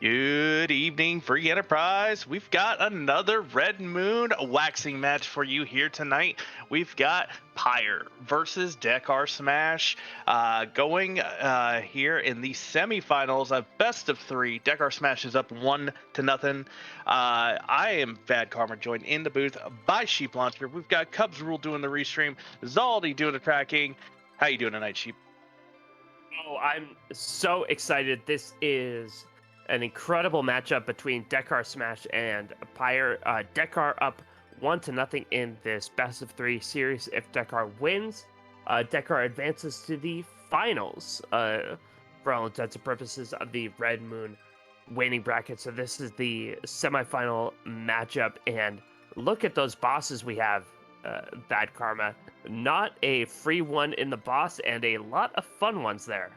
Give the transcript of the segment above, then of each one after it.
Good evening, Free Enterprise. We've got another Red Moon waxing match for you here tonight. We've got Pyre versus DekarSMASH going here in the semifinals of best of three. DekarSMASH is up 1-0. I am Bad Karma, joined in the booth by Sheep Launcher. We've got Cubs Rule doing the restream, Zaldi doing the tracking. How you doing tonight, Sheep? Oh, I'm so excited. This is an incredible matchup between DekarSMASH and Pyre. Dekar up 1-0 in this best of three series. If Dekar wins, Dekar advances to the finals for all intents and purposes of the Red Moon Waning bracket. So this is the semifinal matchup, and look at those bosses we have, Bad Karma. Not a free one in the boss, and a lot of fun ones there.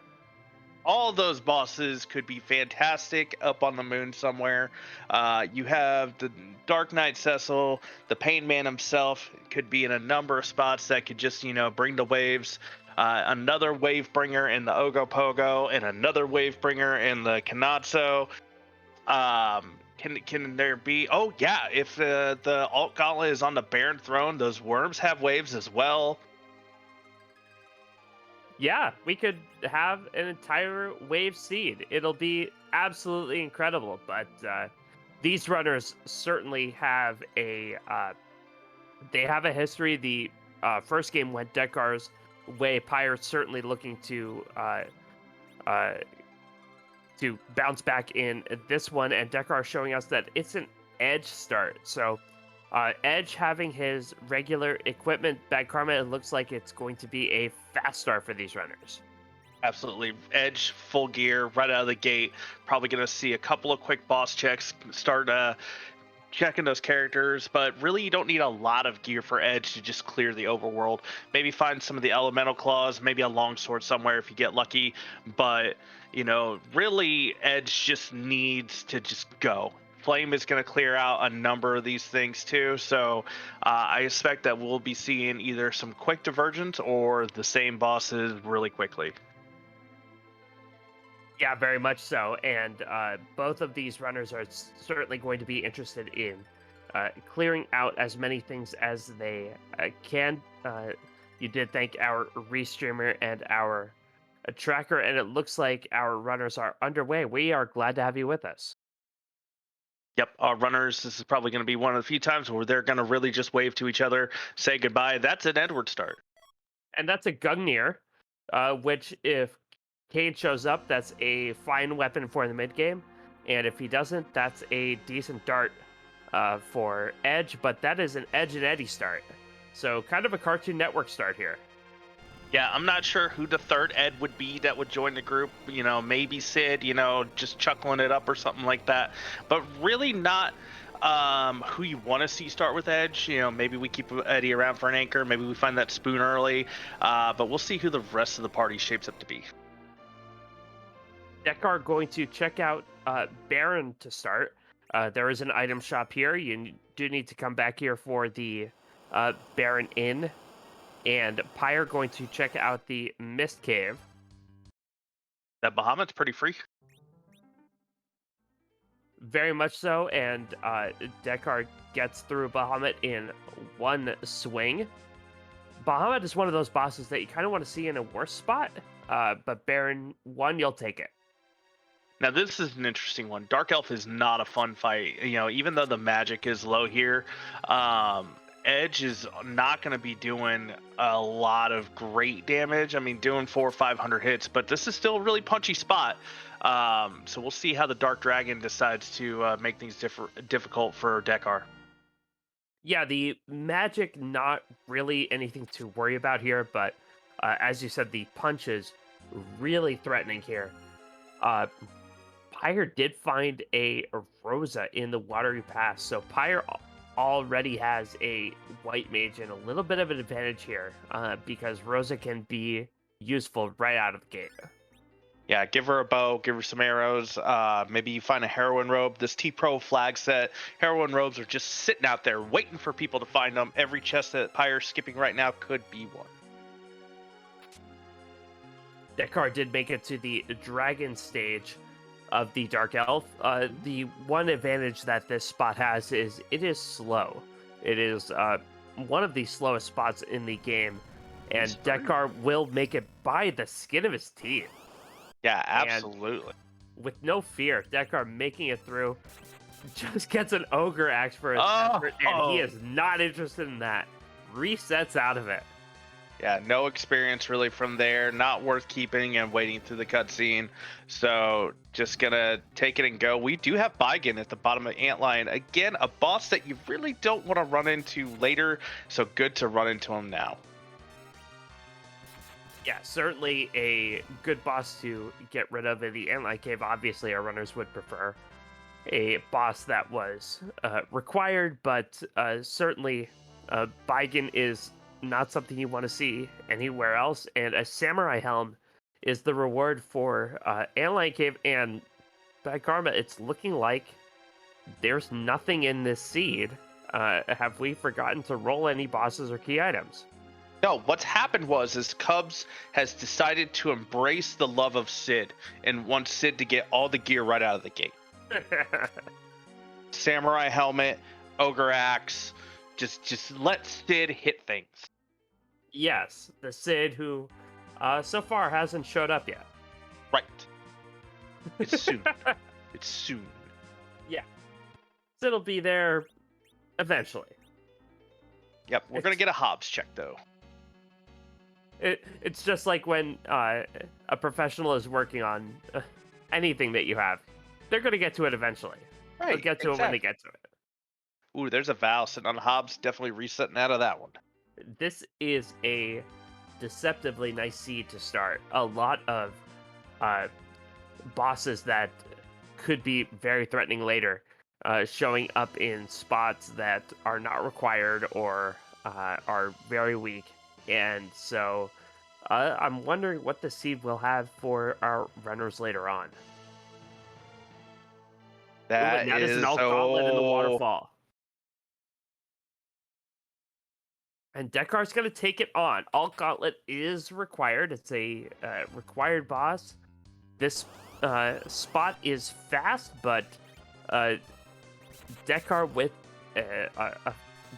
All those bosses could be fantastic up on the moon somewhere. You have the Dark Knight Cecil, the Pain Man himself could be in a number of spots that could just, bring the waves. Another wave bringer in the Ogopogo, and another wave bringer in the Kanatsu. Can there be? Oh yeah, if the Alt Gauntlet is on the Baron throne, those worms have waves as well. Yeah, we could have an entire wave seed. It'll be absolutely incredible. But these runners certainly have they have a history. The first game went Dekar's way. Pyre certainly looking to bounce back in this one, and Dekar showing us that it's an edge start. So Edge having his regular equipment, Bad Karma, it looks like it's going to be a fast start for these runners. Absolutely. Edge full gear right out of the gate. Probably going to see a couple of quick boss checks, start checking those characters, but really you don't need a lot of gear for Edge to just clear the overworld. Maybe find some of the elemental claws, maybe a longsword somewhere if you get lucky, but really Edge just needs to just go. Flame is going to clear out a number of these things too, so I expect that we'll be seeing either some quick divergence or the same bosses really quickly. Yeah, very much so. And both of these runners are certainly going to be interested in clearing out as many things as they can. You did thank our restreamer and our tracker, and it looks like our runners are underway. We are glad to have you with us. Yep, runners, this is probably going to be one of the few times where they're going to really just wave to each other, say goodbye. That's an Edward start. And that's a Gungnir, which if Cade shows up, that's a fine weapon for the mid game. And if he doesn't, that's a decent dart for Edge, but that is an Edge and Eddie start. So kind of a Cartoon Network start here. Yeah, I'm not sure who the third Ed would be that would join the group. Maybe Sid, just chuckling it up or something like that. But really not who you want to see start with Edge. Maybe we keep Eddie around for an anchor. Maybe we find that spoon early. But we'll see who the rest of the party shapes up to be. Dekar going to check out Baron to start. There is an item shop here. You do need to come back here for the Baron Inn. And Pyre going to check out the Mist Cave. That Bahamut's pretty free. Very much so, and Dekar gets through Bahamut in one swing. Bahamut is one of those bosses that you kind of want to see in a worse spot, but Baron 1, you'll take it. Now this is an interesting one. Dark Elf is not a fun fight. Even though the magic is low here, Edge is not going to be doing a lot of great damage. I mean, doing 400 or 500 hits, but this is still a really punchy spot. So we'll see how the Dark Dragon decides to make things difficult for Dekar. Yeah, the magic, not really anything to worry about here, but as you said, the punch is really threatening here. Pyre did find a Rosa in the Watery Pass, so Pyre already has a white mage and a little bit of an advantage here because Rosa can be useful right out of the gate. Yeah, give her a bow, give her some arrows. Maybe you find a heroine robe. This T-Pro flag set, heroine robes are just sitting out there waiting for people to find them. Every chest that Pyre's skipping right now could be one. Dekar did make it to the dragon stage. of the Dark Elf. The one advantage that this spot has is it is slow. It is one of the slowest spots in the game, and Dekar will make it by the skin of his teeth. Yeah, absolutely. And with no fear, Dekar making it through, just gets an Ogre Axe for his effort, and he is not interested in that. Resets out of it. Yeah, no experience really from there. Not worth keeping and waiting through the cutscene. So just gonna take it and go. We do have Baigen at the bottom of Antlion. Again, a boss that you really don't want to run into later. So good to run into him now. Yeah, certainly a good boss to get rid of in the Antlion Cave. Obviously, our runners would prefer a boss that was required, but certainly Baigen is not something you want to see anywhere else, and a samurai helm is the reward for Antlion Cave. And by karma, it's looking like there's nothing in this seed. Have we forgotten to roll any bosses or key items? No, what's happened is Cubs has decided to embrace the love of Sid and wants Sid to get all the gear right out of the gate. Samurai helmet, Ogre Axe, just let Sid hit things. Yes, the Sid who so far hasn't showed up yet. Right. It's soon. It's soon. Yeah. Sid'll be there eventually. Yep, we're going to get a Hobbs check, though. It's just like when a professional is working on anything that you have. They're going to get to it eventually. Right, they'll get to it when they get to it. Ooh, there's a Vow sitting on Hobbs. Definitely resetting out of that one. This is a deceptively nice seed to start. A lot of bosses that could be very threatening later showing up in spots that are not required or are very weak. And so I'm wondering what the seed will have for our runners later on. That is an alt gauntlet in the waterfall. And Dekar's going to take it on. Alt Gauntlet is required. It's a required boss. This spot is fast, but Dekar with a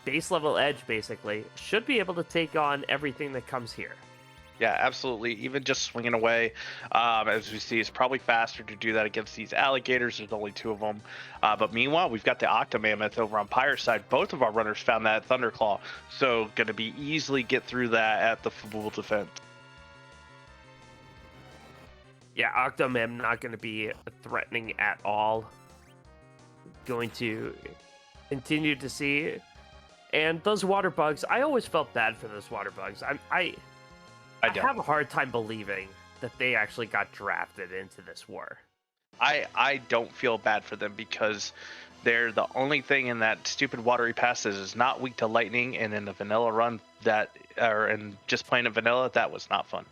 base level edge, basically, should be able to take on everything that comes here. Yeah, absolutely. Even just swinging away, as we see, it's probably faster to do that against these alligators. There's only 2 of them. But meanwhile, we've got the Octomammoth over on Pyre side. Both of our runners found that Thunderclaw. So going to be easily get through that at the Fabul defense. Yeah, Octomam not going to be threatening at all. Going to continue to see. And those water bugs, I always felt bad for those water bugs. I have a hard time believing that they actually got drafted into this war. I don't feel bad for them because they're the only thing in that stupid watery pass that is not weak to lightning, and in the vanilla run and just playing it vanilla, that was not fun.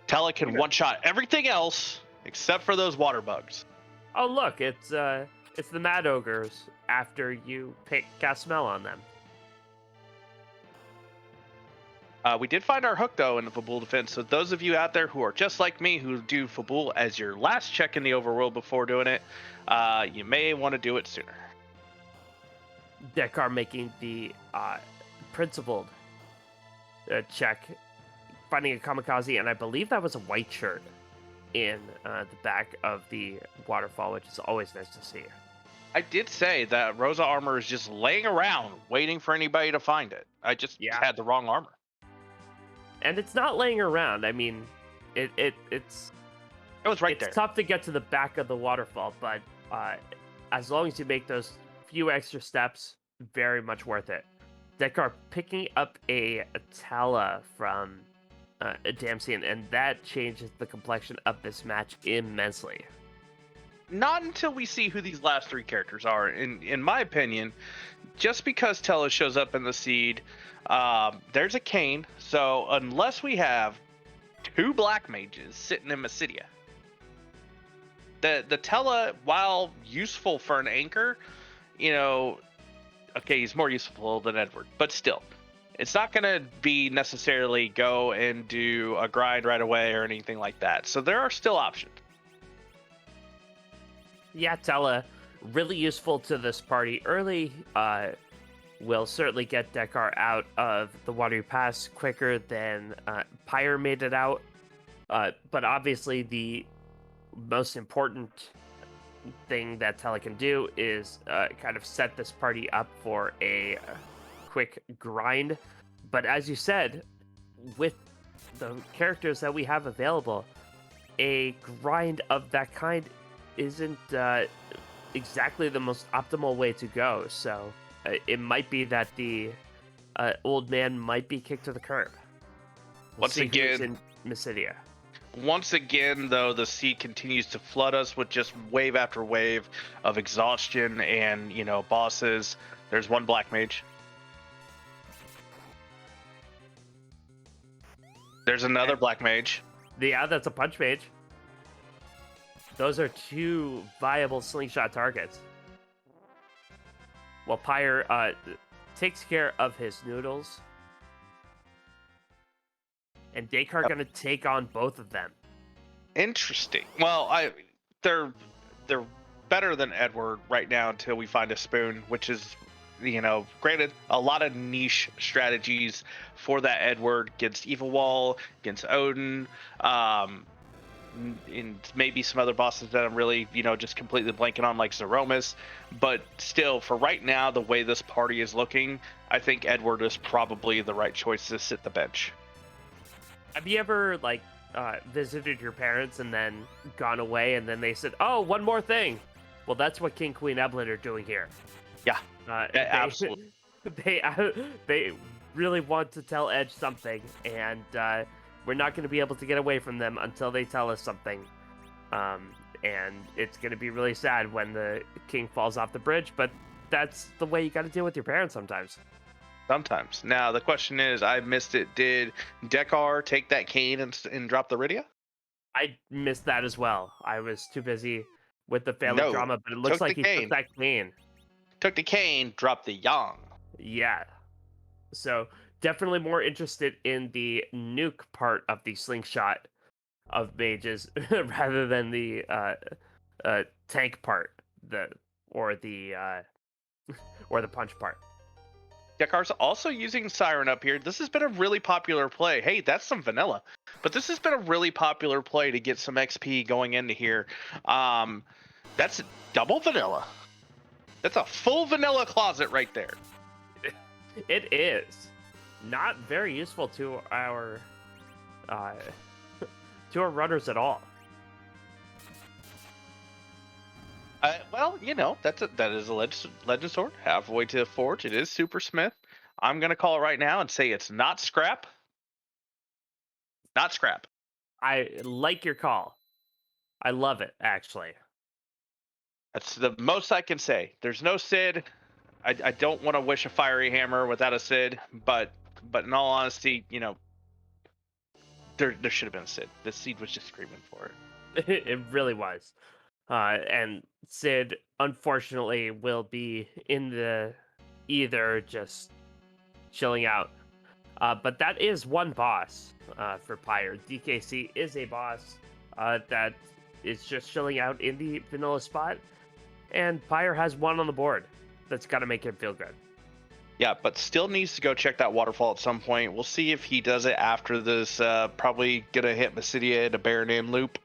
Tele can one-shot everything else except for those water bugs. Oh look, it's the Mad Ogres after you cast Smell on them. We did find our hook, though, in the Fabul defense. So those of you out there who are just like me, who do Fabul as your last check in the overworld before doing it, you may want to do it sooner. Dekar making the principled check, finding a kamikaze, and I believe that was a white shirt in the back of the waterfall, which is always nice to see. I did say that Rosa armor is just laying around waiting for anybody to find it. I just had the wrong armor. And it's not laying around. I mean, it was right there. It's tough to get to the back of the waterfall, but as long as you make those few extra steps, very much worth it. Dekar picking up a Tala from Damsian, and that changes the complexion of this match immensely. Not until we see who these last 3 characters are. In my opinion, just because Tela shows up in the seed, there's a Kane. So unless we have 2 black mages sitting in Mysidia, the Tela, while useful for an anchor, okay, he's more useful than Edward, but still, it's not going to be necessarily go and do a grind right away or anything like that. So there are still options. Yeah, Tella, really useful to this party early. Will certainly get Dekar out of the watery pass quicker than Pyre made it out. But obviously, the most important thing that Tella can do is kind of set this party up for a quick grind. But as you said, with the characters that we have available, a grind of that kind isn't exactly the most optimal way to go. So it might be that the old man might be kicked to the curb. Once again, in Mysidia. Once again, though, the sea continues to flood us with just wave after wave of exhaustion and, bosses. There's one black mage. There's another black mage. Yeah, that's a punch mage. Those are two viable slingshot targets. Well, Pyre takes care of his noodles. And Dekar gonna take on both of them. Interesting. Well, they're better than Edward right now until we find a spoon, which is, granted, a lot of niche strategies for that Edward against Evil Wall, against Odin, and maybe some other bosses that I'm really, just completely blanking on, like Zeromus. But still, for right now, the way this party is looking, I think Edward is probably the right choice to sit the bench. Have you ever, visited your parents and then gone away and then they said, oh, one more thing? Well, that's what King, Queen, Evelyn are doing here. Yeah, absolutely. They really want to tell Edge something, and we're not going to be able to get away from them until they tell us something. And it's going to be really sad when the king falls off the bridge, but that's the way you got to deal with your parents sometimes. Sometimes. Now, the question is, I missed it. Did Dekar take that cane and drop the Rydia? I missed that as well. I was too busy with the family drama, but it looks like he took that cane. Took the cane, dropped the yang. Yeah. So, definitely more interested in the nuke part of the slingshot of mages rather than the tank part, or the punch part. Dekar's also using Siren up here. This has been a really popular play. Hey, that's some vanilla. But this has been a really popular play to get some XP going into here. That's double vanilla. That's a full vanilla closet right there. It is. Not very useful to our runners at all. Well, that is a legend sword. Halfway to the forge, it is Super Smith. I'm gonna call it right now and say it's not scrap. Not scrap. I like your call. I love it, actually. That's the most I can say. There's no Sid. I don't want to wish a fiery hammer without a Sid, but in all honesty, there should have been a Sid. The Seed was just screaming for it. It really was. And Sid, unfortunately, will be in the either just chilling out. But that is one boss for Pyre. DKC is a boss that is just chilling out in the vanilla spot. And Pyre has one on the board. That's got to make him feel good. Yeah, but still needs to go check that waterfall at some point. We'll see if he does it after this. Probably gonna hit Mysidia at a Baron loop.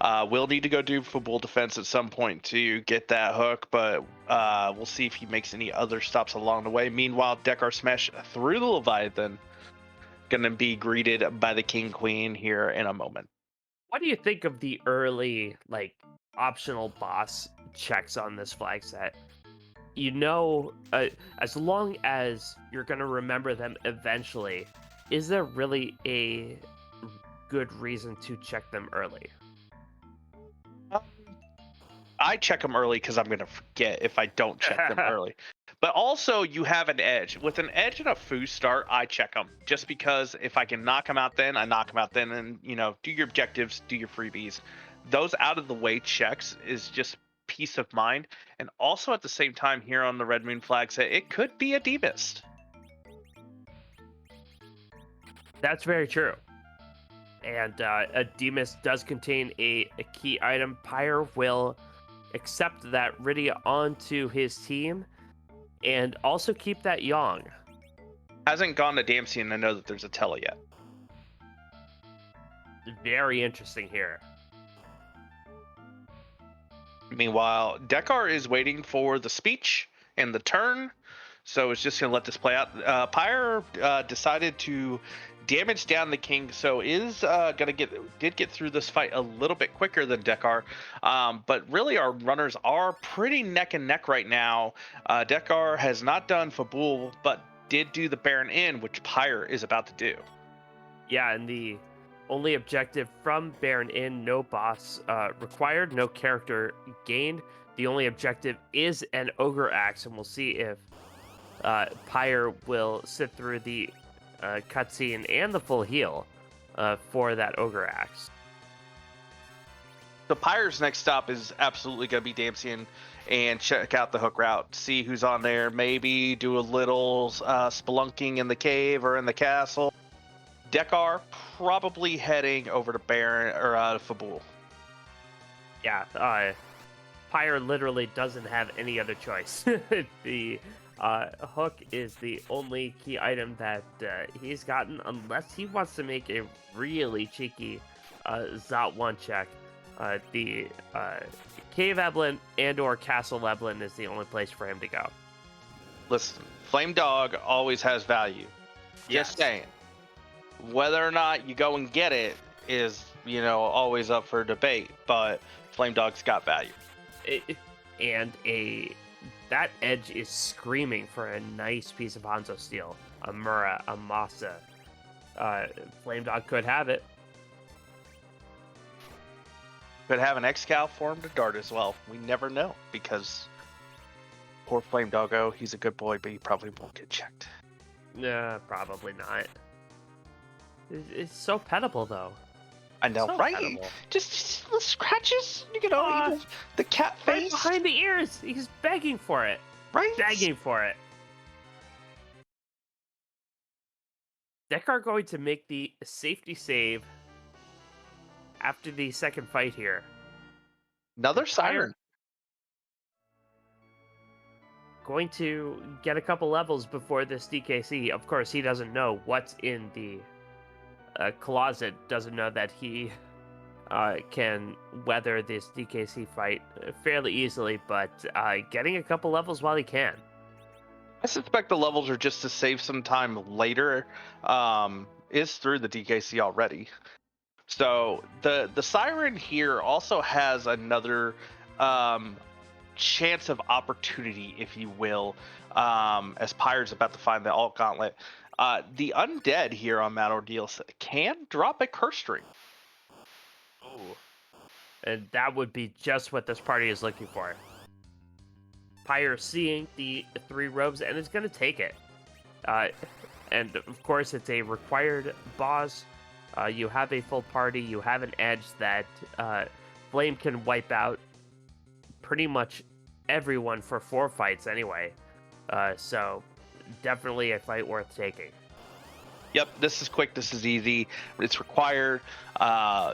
We'll need to go do Fabul defense at some point to get that hook, but we'll see if he makes any other stops along the way. Meanwhile, DekarSMASH through the Leviathan, gonna be greeted by the King Queen here in a moment. What do you think of the early, optional boss checks on this flag set? As long as you're going to remember them eventually, is there really a good reason to check them early? I check them early because I'm going to forget if I don't check them early. But also, you have an edge. With an edge and a foo start, I check them. Just because if I can knock them out then, I knock them out then. And, do your objectives, do your freebies. Those out-of-the-way checks is just peace of mind. And also at the same time here on the Red Moon flag set, it could be a demist. That's very true. And Demus does contain a key item. Pyre will accept that Rydia onto his team and also keep that Yang. Hasn't gone to Damsian to know that there's a Tele yet. Very interesting here. Meanwhile, Dekar is waiting for the speech and the turn, so it's just going to let this play out. Pyre decided to damage down the king, so is did get through this fight a little bit quicker than Dekar, but really our runners are pretty neck and neck right now. Dekar has not done Fabul, but did do the Baron in, which Pyre is about to do. Yeah, and the only objective from Baron in, no boss required, no character gained. The only objective is an Ogre Axe, and we'll see if Pyre will sit through the cutscene and the full heal for that Ogre Axe. So Pyre's next stop is absolutely going to be Damsian and check out the hook route, see who's on there, maybe do a little spelunking in the cave or in the castle. Dekar probably heading over to Baron or Fabul. Yeah, Pyre literally doesn't have any other choice. The hook is the only key item that he's gotten, unless he wants to make a really cheeky Zot 1 check. The Cave Evelyn and or Castle Evelyn is the only place for him to go. Listen, Flame Dog always has value. Yes. Just saying. Whether or not you go and get it is, always up for debate, but Flame Dog's got value. That edge is screaming for a nice piece of Hanzo Steel, a Mura, a Masa. Flame Dog could have it. Could have an Excal form to dart as well. We never know, because poor Flame Doggo, he's a good boy, but he probably won't get checked. Nah, probably not. It's so petable, though. I know, So right? petable. Just little scratches, the cat Right face. behind the ears. He's begging for it. Right? Begging for it. Dekar going to make the safety save after the second fight here. Another siren. Going to get a couple levels before this DKC. Of course, he doesn't know what's in the closet. Doesn't know that he can weather this DKC fight fairly easily, but getting a couple levels while he can. I suspect the levels are just to save some time later. Is through the DKC already. So the siren here also has another chance of opportunity, if you will, as Pyre's about to find the alt gauntlet. The undead here on Mad Ordeal can drop a curse string. Ooh. And that would be just what this party is looking for. Pyre seeing the 3 robes and is going to take it. And of course, it's a required boss. You have a full party. You have an edge that Flame can wipe out pretty much everyone for 4 fights anyway. So definitely a fight worth taking. Yep, this is quick. This is easy. It's required.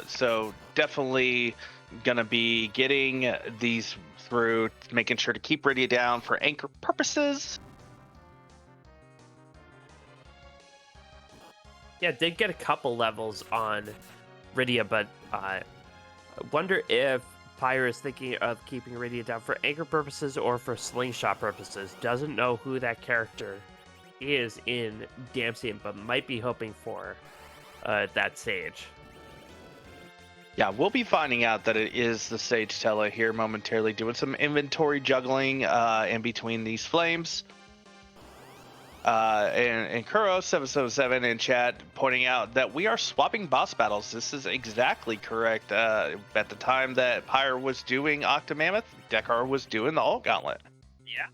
So definitely gonna be getting these through, making sure to keep Rydia down for anchor purposes. Yeah, did get a couple levels on Rydia, but I wonder if Pyre is thinking of keeping Rydia down for anchor purposes or for slingshot purposes. Doesn't know who that character is in Damsian, but might be hoping for that Sage. Yeah, we'll be finding out that it is the Sage Tele here momentarily, doing some inventory juggling in between these flames. And Kuro777 in chat pointing out that we are swapping boss battles. This is exactly correct. At the time that Pyre was doing Octomammoth, Dekar was doing the Alt Gauntlet. Yeah.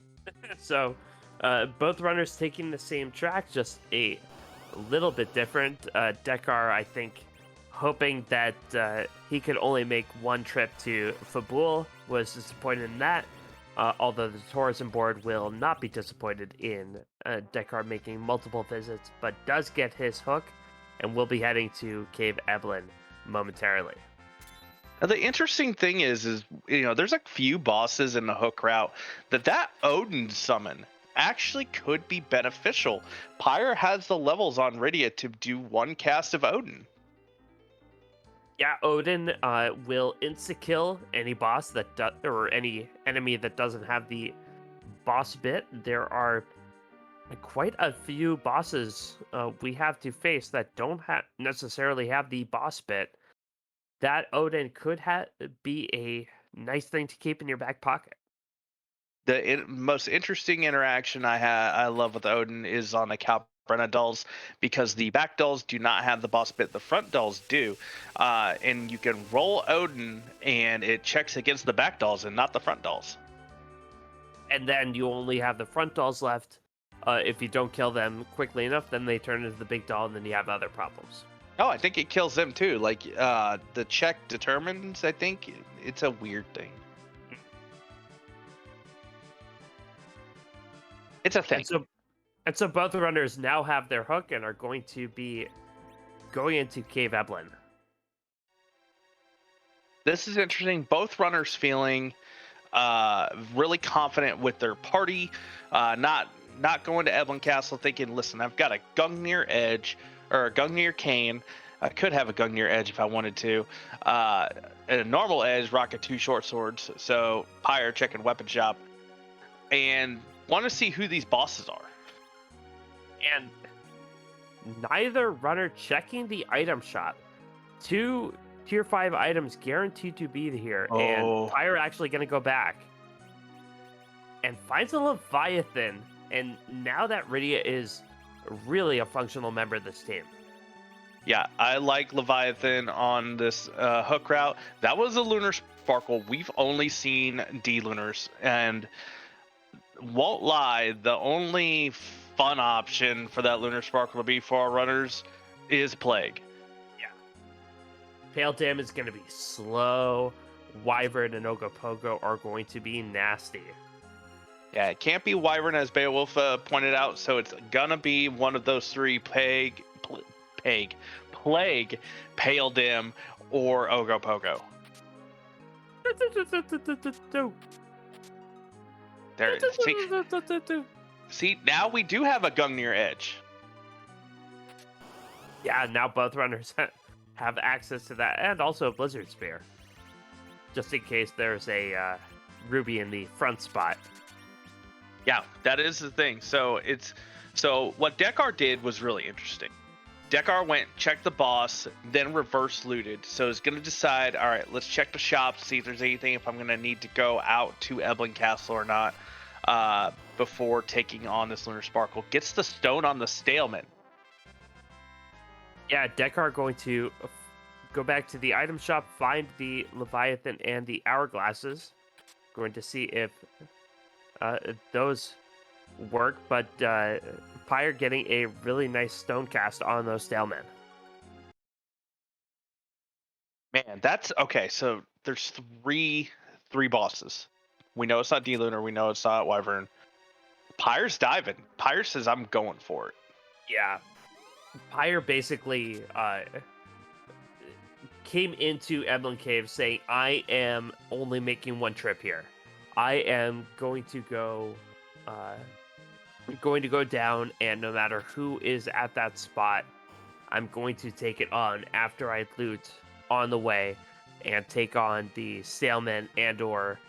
So both runners taking the same track, just a little bit different. Dekar, I think, hoping that he could only make one trip to Fabul, was disappointed in that. Although the tourism board will not be disappointed in Dekar making multiple visits, but does get his hook and we'll be heading to Cave Eblin momentarily. Now, the interesting thing is there's a few bosses in the hook route that Odin summon actually could be beneficial. Pyre has the levels on Rydia to do one cast of Odin. Yeah, Odin will insta-kill any boss or any enemy that doesn't have the boss bit. There are quite a few bosses we have to face that don't necessarily have the boss bit. That Odin could be a nice thing to keep in your back pocket. The most interesting interaction I love with Odin is on the Calbrena dolls, because the back dolls do not have the boss bit, the front dolls do, and you can roll Odin and it checks against the back dolls and not the front dolls. And then you only have the front dolls left. If you don't kill them quickly enough, then they turn into the big doll, and then you have other problems. Oh, I think it kills them too. Like the check determines. I think it's a weird thing. It's a thing. And so both runners now have their hook and are going to be going into Cave Eblin. This is interesting. Both runners feeling really confident with their party, not going to Eblin Castle thinking, listen, I've got a Gungnir Edge or a Gungnir Cane. I could have a Gungnir Edge if I wanted to. And a normal Edge, rocket 2 short swords. So Pyre checking weapon shop. And want to see who these bosses are. And neither runner checking the item shop. 2 tier 5 items guaranteed to be here. Oh. And Pyre actually going to go back and finds a Leviathan. And now that Rydia is really a functional member of this team. Yeah, I like Leviathan on this hook route. That was a Lunar Sparkle. We've only seen D-Lunars, and won't lie, the only fun option for that Lunar Sparkle to be for our runners is Plague. Yeah. Pale Dam is going to be slow. Wyvern and Ogopogo are going to be nasty. Yeah, it can't be Wyvern, as Beowulf pointed out, so it's gonna be one of those 3: Plague, Pale Dim, or Ogopogo. There, see, now we do have a Gungnir Edge. Yeah, now both runners have access to that, and also a Blizzard Spear, just in case there's a Ruby in the front spot. Yeah, that is the thing. So what Dekar did was really interesting. Dekar went, checked the boss, then reverse looted. So he's going to decide, all right, let's check the shop, see if there's anything, if I'm going to need to go out to Eblin Castle or not, before taking on this Lunar Sparkle. Gets the stone on the Staleman. Yeah, Dekar going to go back to the item shop, find the Leviathan and the Hourglasses. Going to see if those work, but Pyre getting a really nice stone cast on those Stalemen. Man, that's okay. So there's three bosses. We know it's not D-Lunar. We know it's not Wyvern. Pyre's diving. Pyre says, I'm going for it. Yeah. Pyre basically came into Eblin Cave saying, I am only making one trip here. I am going to go down, and no matter who is at that spot, I'm going to take it on after I loot on the way and take on the Staleman and or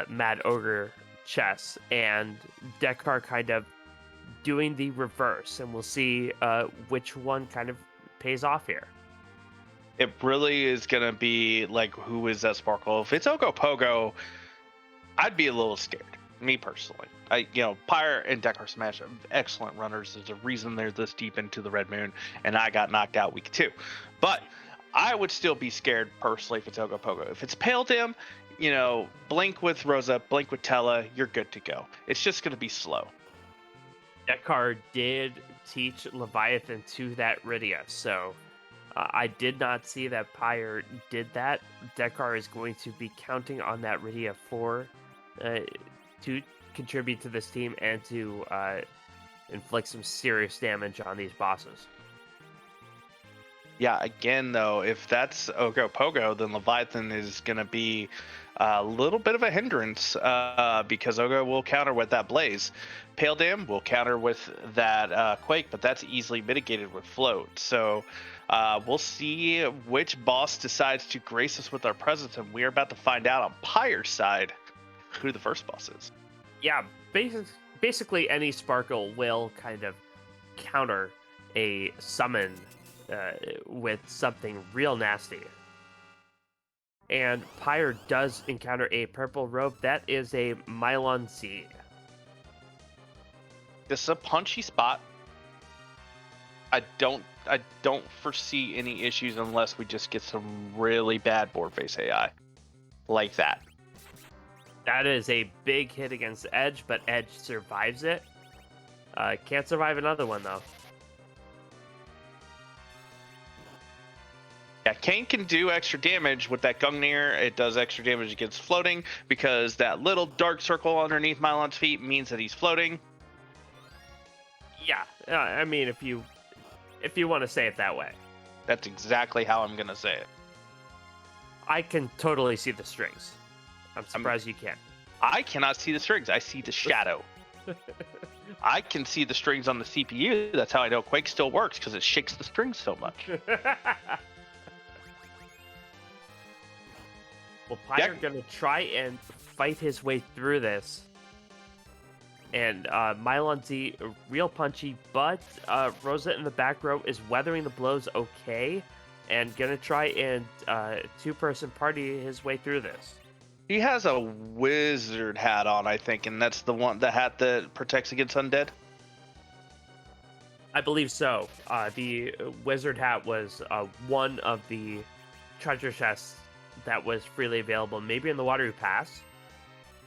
Mad Ogre chests, and Dekar kind of doing the reverse, and we'll see which one kind of pays off here. It really is going to be like, who is that Sparkle? If it's Ogopogo, I'd be a little scared, me personally. Pyre and DekarSMASH are excellent runners. There's a reason they're this deep into the Red Moon, and I got knocked out week 2. But I would still be scared personally if it's Ogopogo. If it's Pale Dim, blink with Rosa, blink with Tella, you're good to go. It's just going to be slow. Dekar did teach Leviathan to that Rydia, so I did not see that Pyre did that. Dekar is going to be counting on that Rydia to contribute to this team and to inflict some serious damage on these bosses. Yeah, again, though, if that's Ogopogo, then Leviathan is going to be a little bit of a hindrance because Ogo will counter with that Blaze. Pale Dam will counter with that Quake, but that's easily mitigated with Float. So we'll see which boss decides to grace us with our presence, and we're about to find out on Pyre's side who the first boss is. Yeah, basically any Sparkle will kind of counter a summon with something real nasty. And Pyre does encounter a purple robe. That is a Mylon C. This is a punchy spot. I don't foresee any issues unless we just get some really bad board face AI like that. That is a big hit against Edge, but Edge survives it. Can't survive another one though. Yeah, Kane can do extra damage with that Gungnir. It does extra damage against floating because that little dark circle underneath Mylon's feet means that he's floating. Yeah, I mean, if you want to say it that way. That's exactly how I'm gonna say it. I can totally see the strings. I'm surprised you can't. I cannot see the strings. I see the shadow. I can see the strings on the CPU. That's how I know Quake still works, because it shakes the strings so much. Well, Pyre gonna try and fight his way through this. And Mylon Z, real punchy, but Rosa in the back row is weathering the blows okay, and gonna try and two-person party his way through this. He has a wizard hat on, I think, and that's the hat that protects against undead. I believe so. The wizard hat was one of the treasure chests that was freely available, maybe in the Waterfall Pass.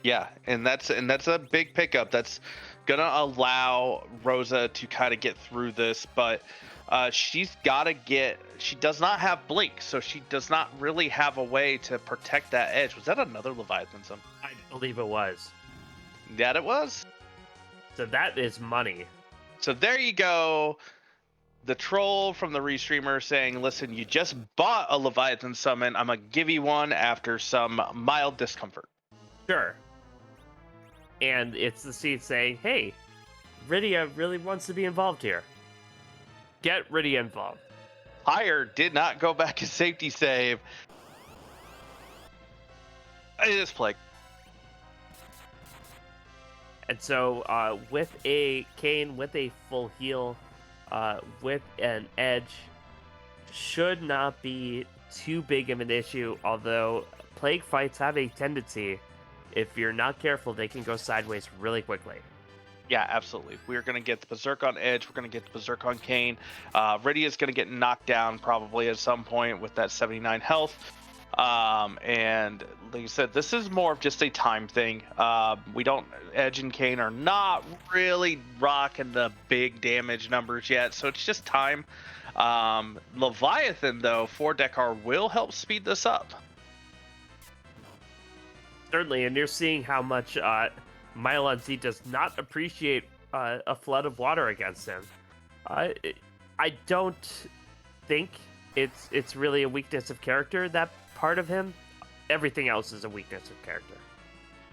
Yeah, and that's a big pickup. That's gonna allow Rosa to kind of get through this, but she does not have blink, so she does not really have a way to protect that edge. Was that another Leviathan summon? I believe it was. That it was. So that is money. So there you go. The troll from the restreamer saying, listen, you just bought a Leviathan summon. I'm going to give you one after some mild discomfort. Sure. And it's the seed saying, hey, Rydia really wants to be involved here. Get Rydia involved. Pyre did not go back to safety save. It is Plague. And so with a Kane, with a full heal, with an edge, should not be too big of an issue, although Plague fights have a tendency, if you're not careful, they can go sideways really quickly. Yeah, absolutely. We're going to get the Berserk on Edge. We're going to get the Berserk on Kane. Rydia is going to get knocked down probably at some point with that 79 health. And like you said, this is more of just a time thing. Edge and Kane are not really rocking the big damage numbers yet, so it's just time. Leviathan, though, for Dekar will help speed this up. Certainly, and you're seeing how much Mylon Z does not appreciate a flood of water against him. I don't think it's really a weakness of character, that part of him. Everything else is a weakness of character.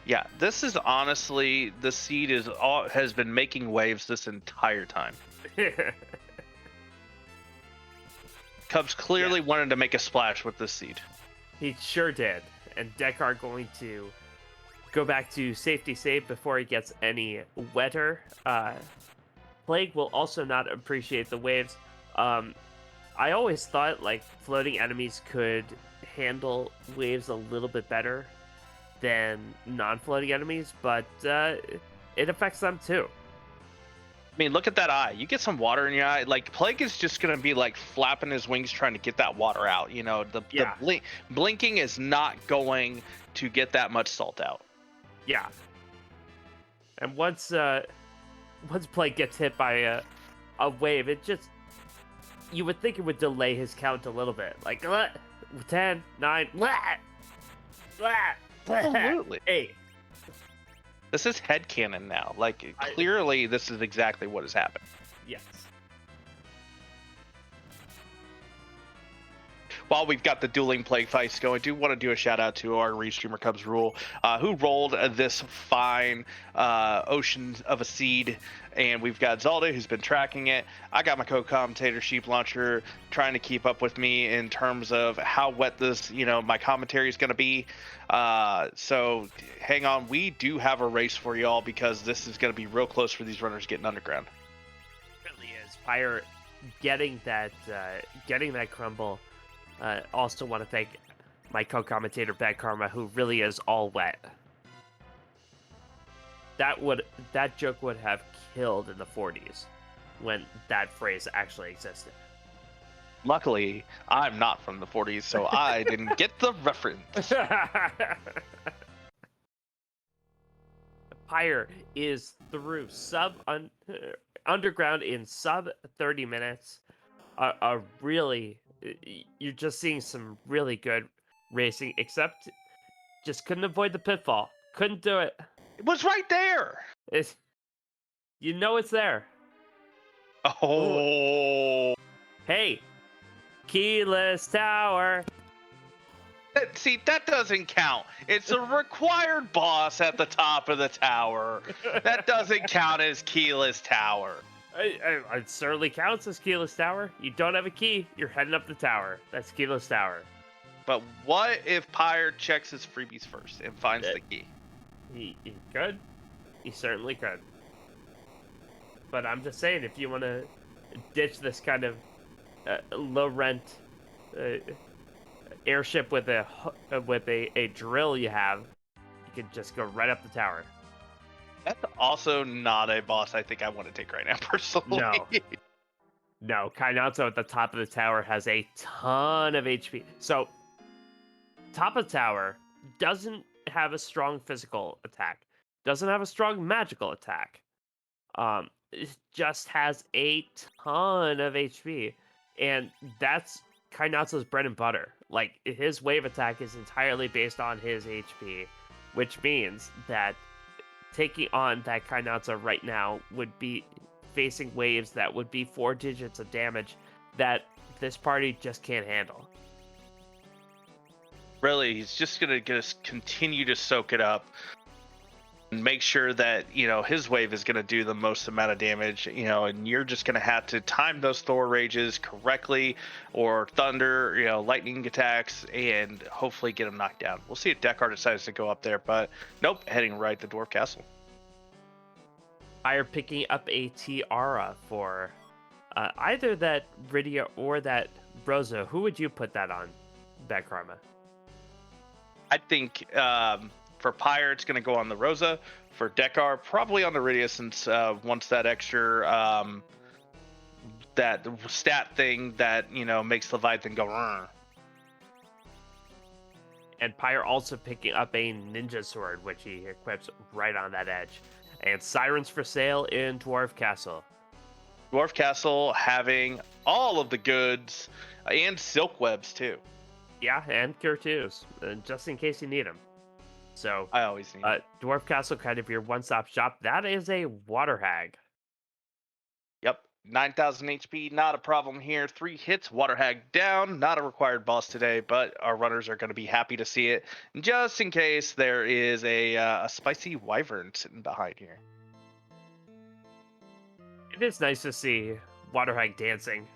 Yeah, this is honestly, the seed has been making waves this entire time. Cubs clearly wanted to make a splash with this seed. He sure did. And Dekar going to go back to safety save before he gets any wetter. Plague will also not appreciate the waves. I always thought like floating enemies could handle waves a little bit better than non-floating enemies, but it affects them too. I mean, look at that eye. You get some water in your eye. Like, Plague is just going to be, like, flapping his wings trying to get that water out. You know, the blinking is not going to get that much salt out. Yeah. And once Plague gets hit by a wave, it just... You would think it would delay his count a little bit. Like, 10, 9, Absolutely. 8. This is headcanon now. Like, clearly, this is exactly what has happened. Yes. While we've got the dueling plague fights going, I do want to do a shout out to our restreamer Cubs Rule, who rolled this fine ocean of a seed. And we've got Zalda, who's been tracking it. I got my co-commentator Sheep Launcher trying to keep up with me in terms of how wet this, my commentary is going to be. So hang on, we do have a race for y'all because this is going to be real close for these runners getting underground. It really is. Pyre getting that crumble. Also want to thank my co-commentator Bad Karma, who really is all wet. That joke would have killed in the 40s when that phrase actually existed. Luckily, I'm not from the 40s, so I didn't get the reference. Pyre is through underground in sub 30 minutes. You're just seeing some really good racing, except just couldn't avoid the pitfall. Couldn't do it. It was right there. It's there. Oh. Hey, keyless tower. See, that doesn't count. It's a required boss at the top of the tower. That doesn't count as keyless tower. It certainly counts as keyless tower. You don't have a key, you're heading up the tower. That's keyless tower. But what if Pyre checks his freebies first and finds the key? He could. He certainly could. But I'm just saying, if you want to ditch this kind of low-rent airship with a drill you have, you could just go right up the tower. That's also not a boss I think I want to take right now, personally. No, Kainatsu at the top of the tower has a ton of HP. So, top of tower doesn't have a strong physical attack, doesn't have a strong magical attack. It just has a ton of HP, and that's Kainatsu's bread and butter. Like, his wave attack is entirely based on his HP, which means that taking on that Kainatsu right now would be facing waves that would be 4 digits of damage that this party just can't handle. Really, he's just going to continue to soak it up and make sure that, his wave is going to do the most amount of damage, and you're just going to have to time those Thor rages correctly, or thunder, lightning attacks, and hopefully get him knocked down. We'll see if Dekar decides to go up there, but nope, heading right to Dwarf Castle. Pyre picking up a tiara for either that Rydia or that Rosa. Who would you put that on, Bad Karma? I think for Pyre, it's going to go on the Rosa. For Dekar, probably on the Rydia, since once that extra that stat thing that makes Leviathan go. Rrr. And Pyre also picking up a ninja sword, which he equips right on that edge. And sirens for sale in Dwarf Castle. Dwarf Castle having all of the goods and silk webs too. Yeah, and cure twos, just in case you need them. So I always need them. Dwarf Castle, kind of your one-stop shop. That is a water hag. Yep, 9,000 HP, not a problem here. 3 hits, water hag down. Not a required boss today, but our runners are going to be happy to see it, just in case there is a spicy wyvern sitting behind here. It is nice to see water hag dancing,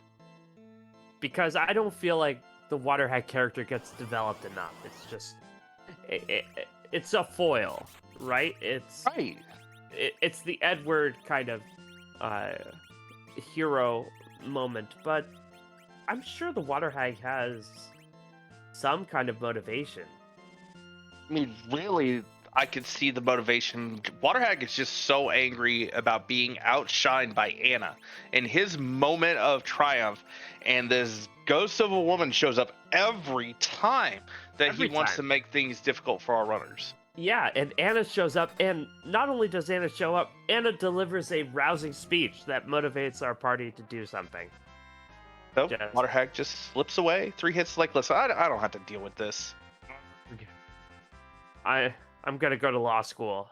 because I don't feel like the water hag character gets developed enough. It's just it's a foil, right? It's the Edward kind of hero moment, but I'm sure the water hag has some kind of motivation. I mean, really, I could see the motivation. Water hag is just so angry about being outshined by Anna and his moment of triumph, and this ghost of a woman shows up every time that he wants to make things difficult for our runners. Yeah, and Anna shows up, and not only does Anna show up, Anna delivers a rousing speech that motivates our party to do something. So water hag just slips away. 3 hits, like, listen, I don't have to deal with this. I'm gonna go to law school.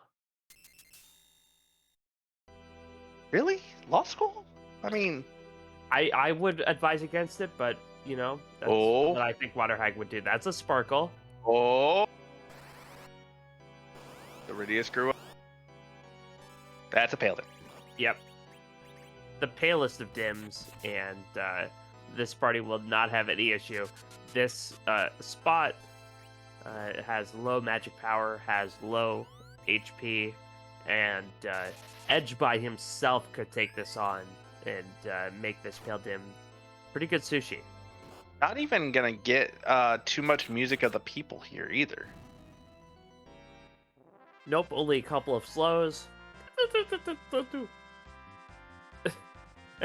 Really? Law school? I mean, I would advise against it, but You know, that's Oh, what I think Water Hag would do. That's a sparkle. oh. Iridia screw up. That's a pale dim. Yep. The palest of dims, and this party will not have any issue. This spot has low magic power, has low HP, and Edge by himself could take this on and make this pale dim pretty good sushi. Not even gonna get too much music of the people here either. Nope, only a couple of slows.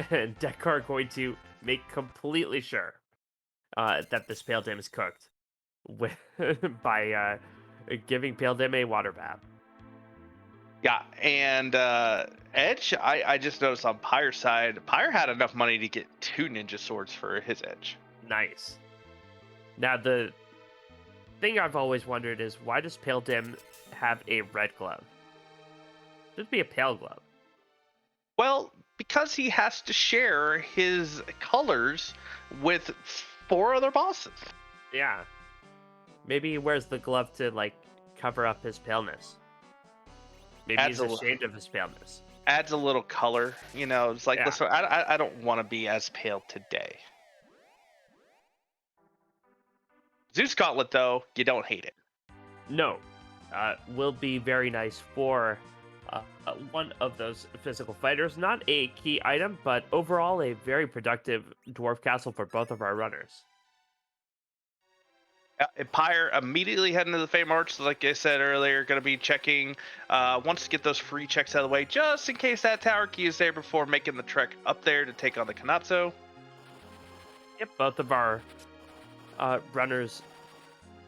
And Dekar going to make completely sure that this pale dim is cooked by giving pale dim a water bath. Yeah, and Edge, I just noticed on Pyre's side, Pyre had enough money to get 2 ninja swords for his Edge. Nice. Now the thing I've always wondered is, why does pale dim have a red glove? Should be a pale glove. Well, because he has to share his colors with 4 other bosses. Yeah. Maybe he wears the glove to like cover up his paleness. Maybe he's ashamed of his paleness. Adds a little color, you know. It's like, listen, I don't want to be as pale today. Zeus Gauntlet, though, you don't hate it. No. Will be very nice for one of those physical fighters. Not a key item, but overall a very productive Dwarf Castle for both of our runners. Pyre immediately heading to the Fey March, like I said earlier, going to be checking, wants to get those free checks out of the way, just in case that tower key is there before making the trek up there to take on the Kanatsu. Yep, both of our runners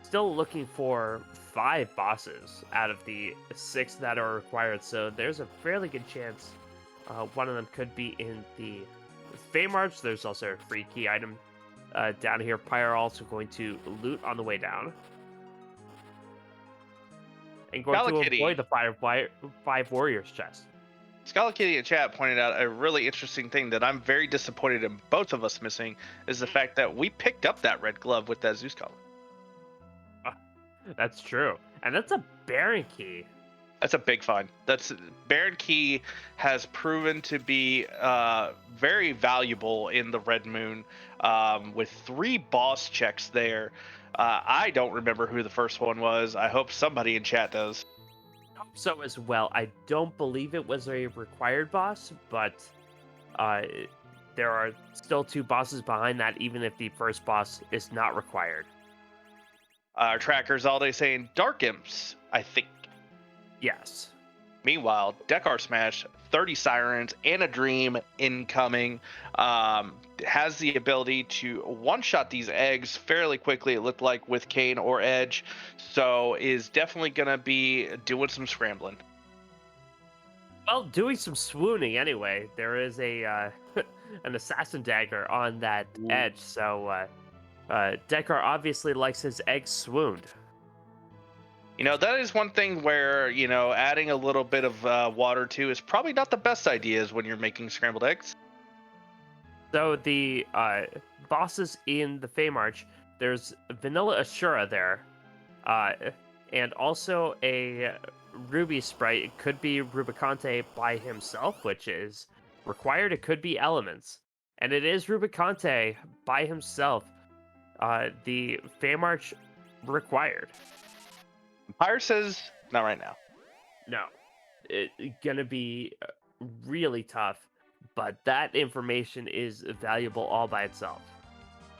still looking for 5 bosses out of the 6 that are required, so there's a fairly good chance one of them could be in the Fey March. There's also a free key item down here. Pyre also going to loot on the way down. And going to avoid the 5 warriors chest. Skull Kitty in chat pointed out a really interesting thing that I'm very disappointed in both of us missing, is the fact that we picked up that red glove with that Zeus Collar. That's true. And that's a Baron key. That's a big find. Baron key has proven to be very valuable in the Red Moon, with 3 boss checks there. I don't remember who the first one was. I hope somebody in chat does. Hope so as well. I don't believe it was a required boss, but there are still 2 bosses behind that, even if the first boss is not required. Our trackers all day saying Dark Imps, I think. Yes. Meanwhile, DekarSMASH, 30 Sirens, and a Dream incoming. Has the ability to one-shot these eggs fairly quickly, it looked like, with Kane or Edge. So is definitely going to be doing some scrambling. Well, doing some swooning anyway. There is a an assassin dagger on that Edge, so Dekar obviously likes his eggs swooned. You know, that is one thing where, you know, adding a little bit of water to is probably not the best ideas when you're making scrambled eggs. So the bosses in the Fey March, there's Vanilla Ashura there, and also a Ruby Sprite. It could be Rubicante by himself, which is required. It could be Elements, and it is Rubicante by himself. The Fey March required. Pyre says, not right now. No. It's gonna be really tough, but that information is valuable all by itself.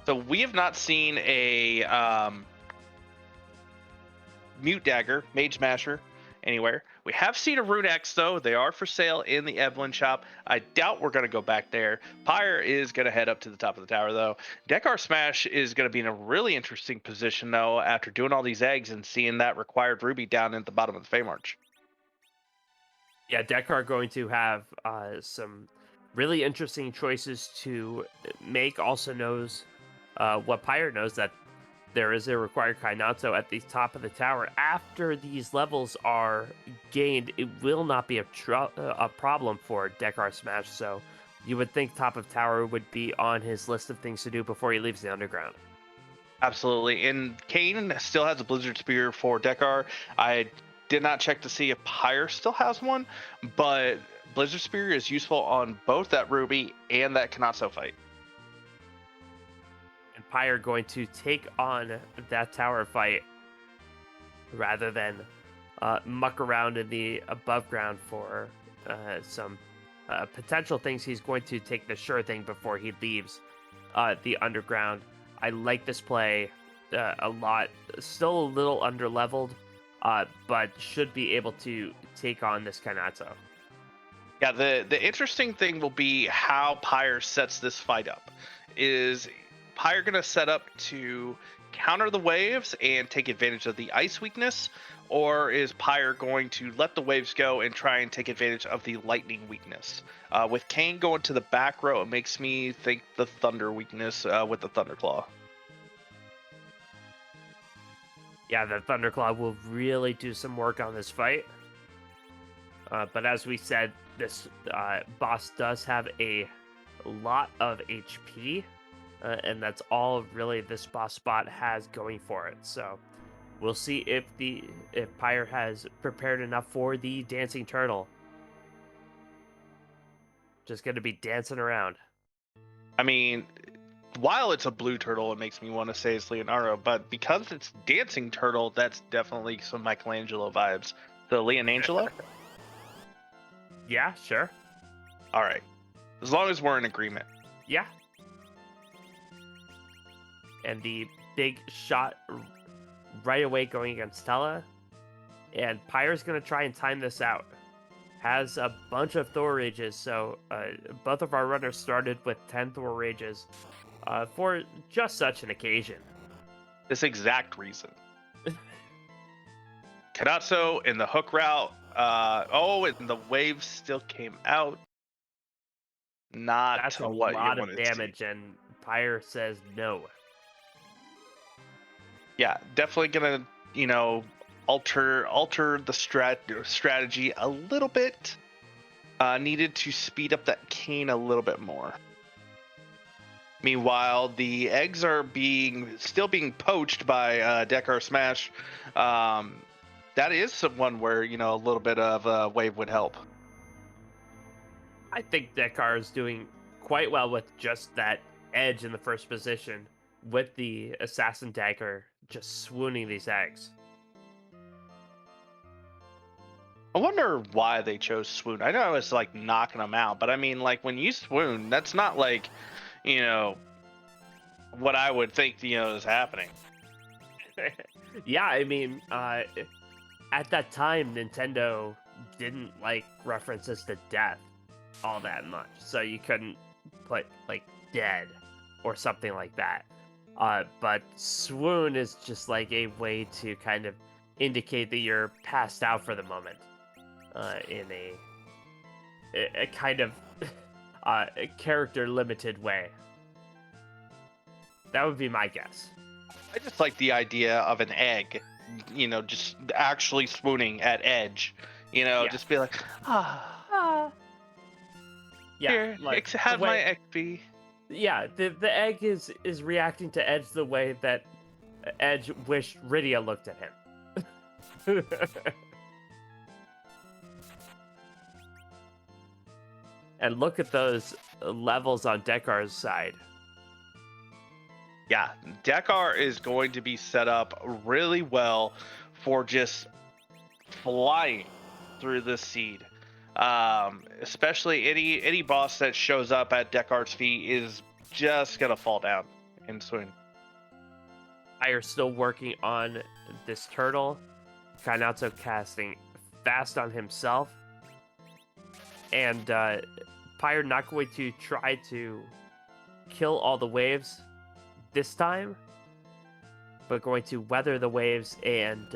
So we have not seen a Mute Dagger, Mage Smasher, anywhere. We have seen a Rune Axe, though. They are for sale in the Evelyn shop. I doubt we're going to go back there. Pyre is going to head up to the top of the tower, though. DekarSMASH is going to be in a really interesting position, though, after doing all these eggs and seeing that required ruby down at the bottom of the Fey March. Yeah, Dekar going to have some really interesting choices to make. Also knows what Pyre knows, that there is a required Kainatsu at the top of the tower. After these levels are gained, it will not be a problem for DekarSMASH, so you would think top of tower would be on his list of things to do before he leaves the underground. Absolutely. And Kane still has a Blizzard Spear for Dekar. I did not check to see if Pyre still has one, but Blizzard Spear is useful on both that Ruby and that Kanatsu fight. And Pyre going to take on that tower fight rather than muck around in the above ground for some potential things. He's going to take the sure thing before he leaves the underground. I like this play a lot. Still a little underleveled, but should be able to take on this Kanatsu. Yeah, the interesting thing will be how Pyre sets this fight up. Is Pyre going to set up to counter the waves and take advantage of the ice weakness, or is Pyre going to let the waves go and try and take advantage of the lightning weakness? With Kane going to the back row, it makes me think the thunder weakness with the Thunderclaw. Yeah, the Thunderclaw will really do some work on this fight. But as we said, this boss does have a lot of HP, and that's all really this boss spot has going for it. So we'll see if Pyre has prepared enough for the dancing turtle. Just going to be dancing around. I mean, while it's a blue turtle, it makes me want to say it's Leonardo, but because it's dancing turtle, that's definitely some Michelangelo vibes. The Leonangelo? Yeah, sure. All right. As long as we're in agreement. Yeah. And the big shot right away going against Tella. And Pyre's going to try and time this out. Has a bunch of Thor Rages, so both of our runners started with 10 Thor Rages for just such an occasion. This exact reason. Kanatsu in the hook route. And the waves still came out. Not That's a what lot you of wanted damage, to see. and Pyre says no. Yeah, definitely gonna, alter the strategy a little bit. Needed to speed up that Kane a little bit more. Meanwhile, the eggs are still being poached by DekarSMASH. That is one where a little bit of a wave would help. I think Dekar is doing quite well with just that edge in the first position, with the Assassin Dagger just swooning these eggs. I wonder why they chose swoon. I know it's like knocking them out, but I mean, like when you swoon, that's not like, what I would think, is happening. Yeah, I mean, at that time, Nintendo didn't like references to death all that much, so you couldn't put like dead or something like that. But swoon is just like a way to kind of indicate that you're passed out for the moment, in a kind of a character limited way. That would be my guess. I just like the idea of an egg, just actually swooning at edge, Yeah. just be like, Yeah, here, like have my XP. Yeah, the egg is reacting to Edge the way that Edge wished Rydia looked at him. And look at those levels on Dekar's side. Yeah, Dekar is going to be set up really well for just flying through this seed. Especially any boss that shows up at Dekar's feet is just gonna fall down and swoon. Pyre still working on this turtle. Kanatsu casting fast on himself. And Pyre not going to try to kill all the waves this time, but going to weather the waves, and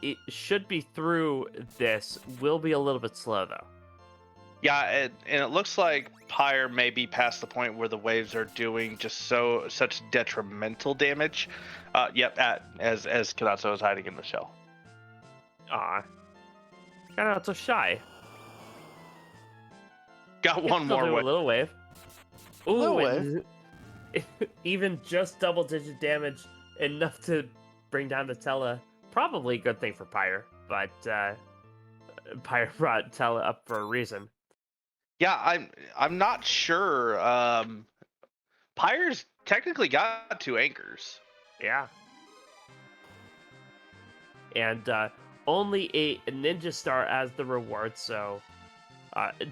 it should be through this. Will be a little bit slow though. Yeah, and it looks like Pyre may be past the point where the waves are doing just such detrimental damage. Yep, as Kanatsu is hiding in the shell. Ah, Kanatsu shy. Got one Still more do a wave. little wave. Ooh, No way. and even just double-digit damage, enough to bring down the Tella. Probably a good thing for Pyre, but Pyre brought Tella up for a reason. Yeah, I'm not sure. Pyre's technically got 2 anchors. Yeah. And only a ninja star as the reward, so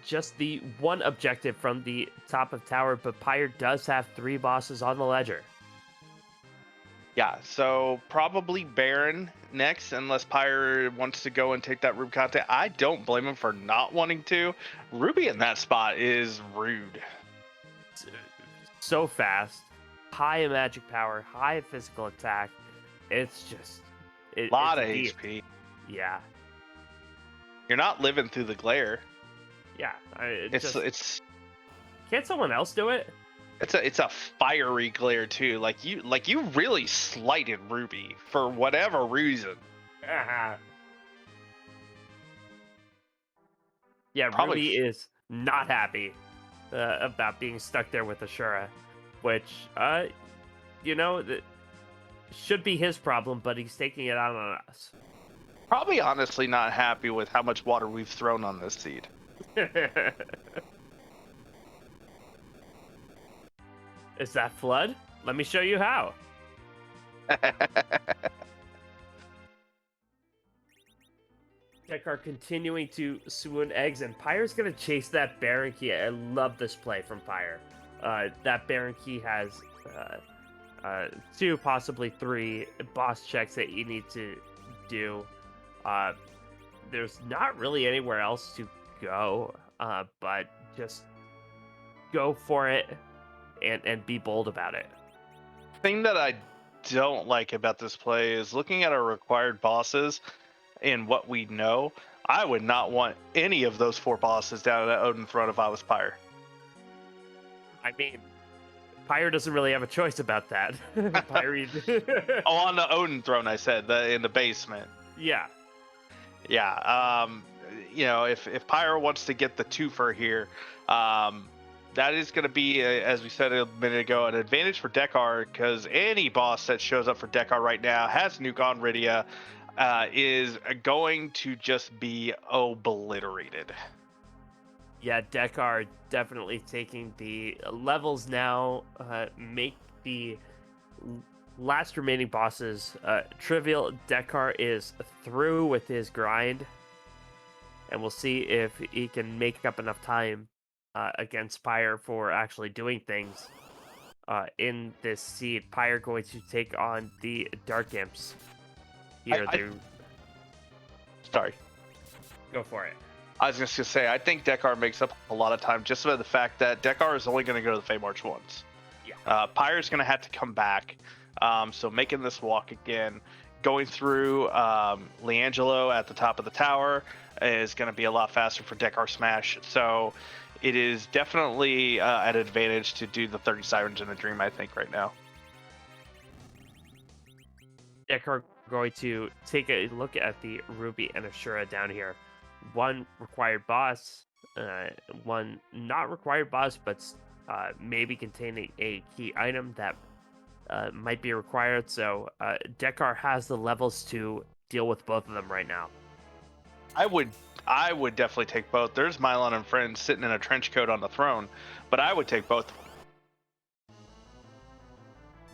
just the one objective from the top of tower, but Pyre does have 3 bosses on the ledger. Yeah, so probably Baron next, unless Pyre wants to go and take that Ruby content. I don't blame him for not wanting to. Ruby in that spot is rude. So fast, high magic power, high physical attack. It's just A lot it's of a beast. HP. Yeah, You're not living through the glare. yeah. It's Can't someone else do it? it's a fiery glare too. Like you really slighted Ruby for whatever reason. Yeah, Probably Ruby is not happy about being stuck there with Ashura, which, should be his problem, but he's taking it out on us. Probably honestly not happy with how much water we've thrown on this seed. Is that Flood? Let me show you how. Dekar continuing to swoon eggs, and Pyre's gonna chase that Baron key. I love this play from Pyre. That Baron key has 2, possibly 3 boss checks that you need to do. There's not really anywhere else to go, but just go for it and be bold about it. Thing that I don't like about this play is looking at our required bosses and what we know. I would not want any of those 4 bosses down at Odin Throne if I was Pyre. I mean, Pyre doesn't really have a choice about that. Pyre, Oh, on the Odin Throne, I said, in the basement. yeah. Yeah, if Pyre wants to get the twofer here, that is going to be, as we said a minute ago, an advantage for Dekar, because any boss that shows up for Dekar right now has Nuke on Rydia, is going to just be obliterated. Yeah, Dekar definitely taking the levels now, make the last remaining bosses trivial. Dekar is through with his grind, and we'll see if he can make up enough time against Pyre for actually doing things in this seed. Pyre going to take on the Dark Imps. Here, Sorry. Go for it. I was just going to say, I think Dekar makes up a lot of time just by the fact that Dekar is only going to go to the Fey March once. Yeah. Pyre's going to have to come back. So making this walk again, going through Leangelo at the top of the tower is going to be a lot faster for DekarSMASH. So it is definitely an advantage to do the 30 Sirens in a Dream, I think, right now. Dekar going to take a look at the Ruby and Ashura down here. One required boss, one not required boss, but maybe containing a key item that might be required. So Dekar has the levels to deal with both of them right now. I would definitely take both. There's Mylon and friends sitting in a trench coat on the throne, but I would take both.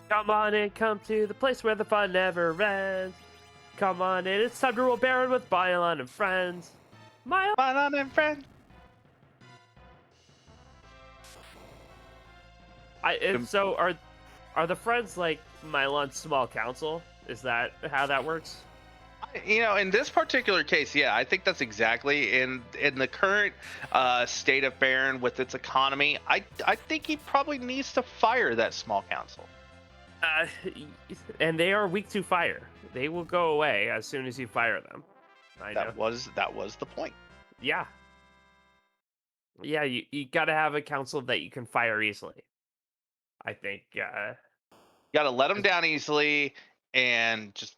Come on and come to the place where the fun never ends. Come on in, it's time to roll Baron with Mylon and friends. Mylon and friends. So are the friends like Mylon's small council? Is that how that works? In this particular case, yeah, I think that's exactly in the current state of Baron with its economy. I think he probably needs to fire that small council. And they are weak to fire. They will go away as soon as you fire them. That was the point. Yeah. Yeah, you got to have a council that you can fire easily. I think. You got to let them down easily and just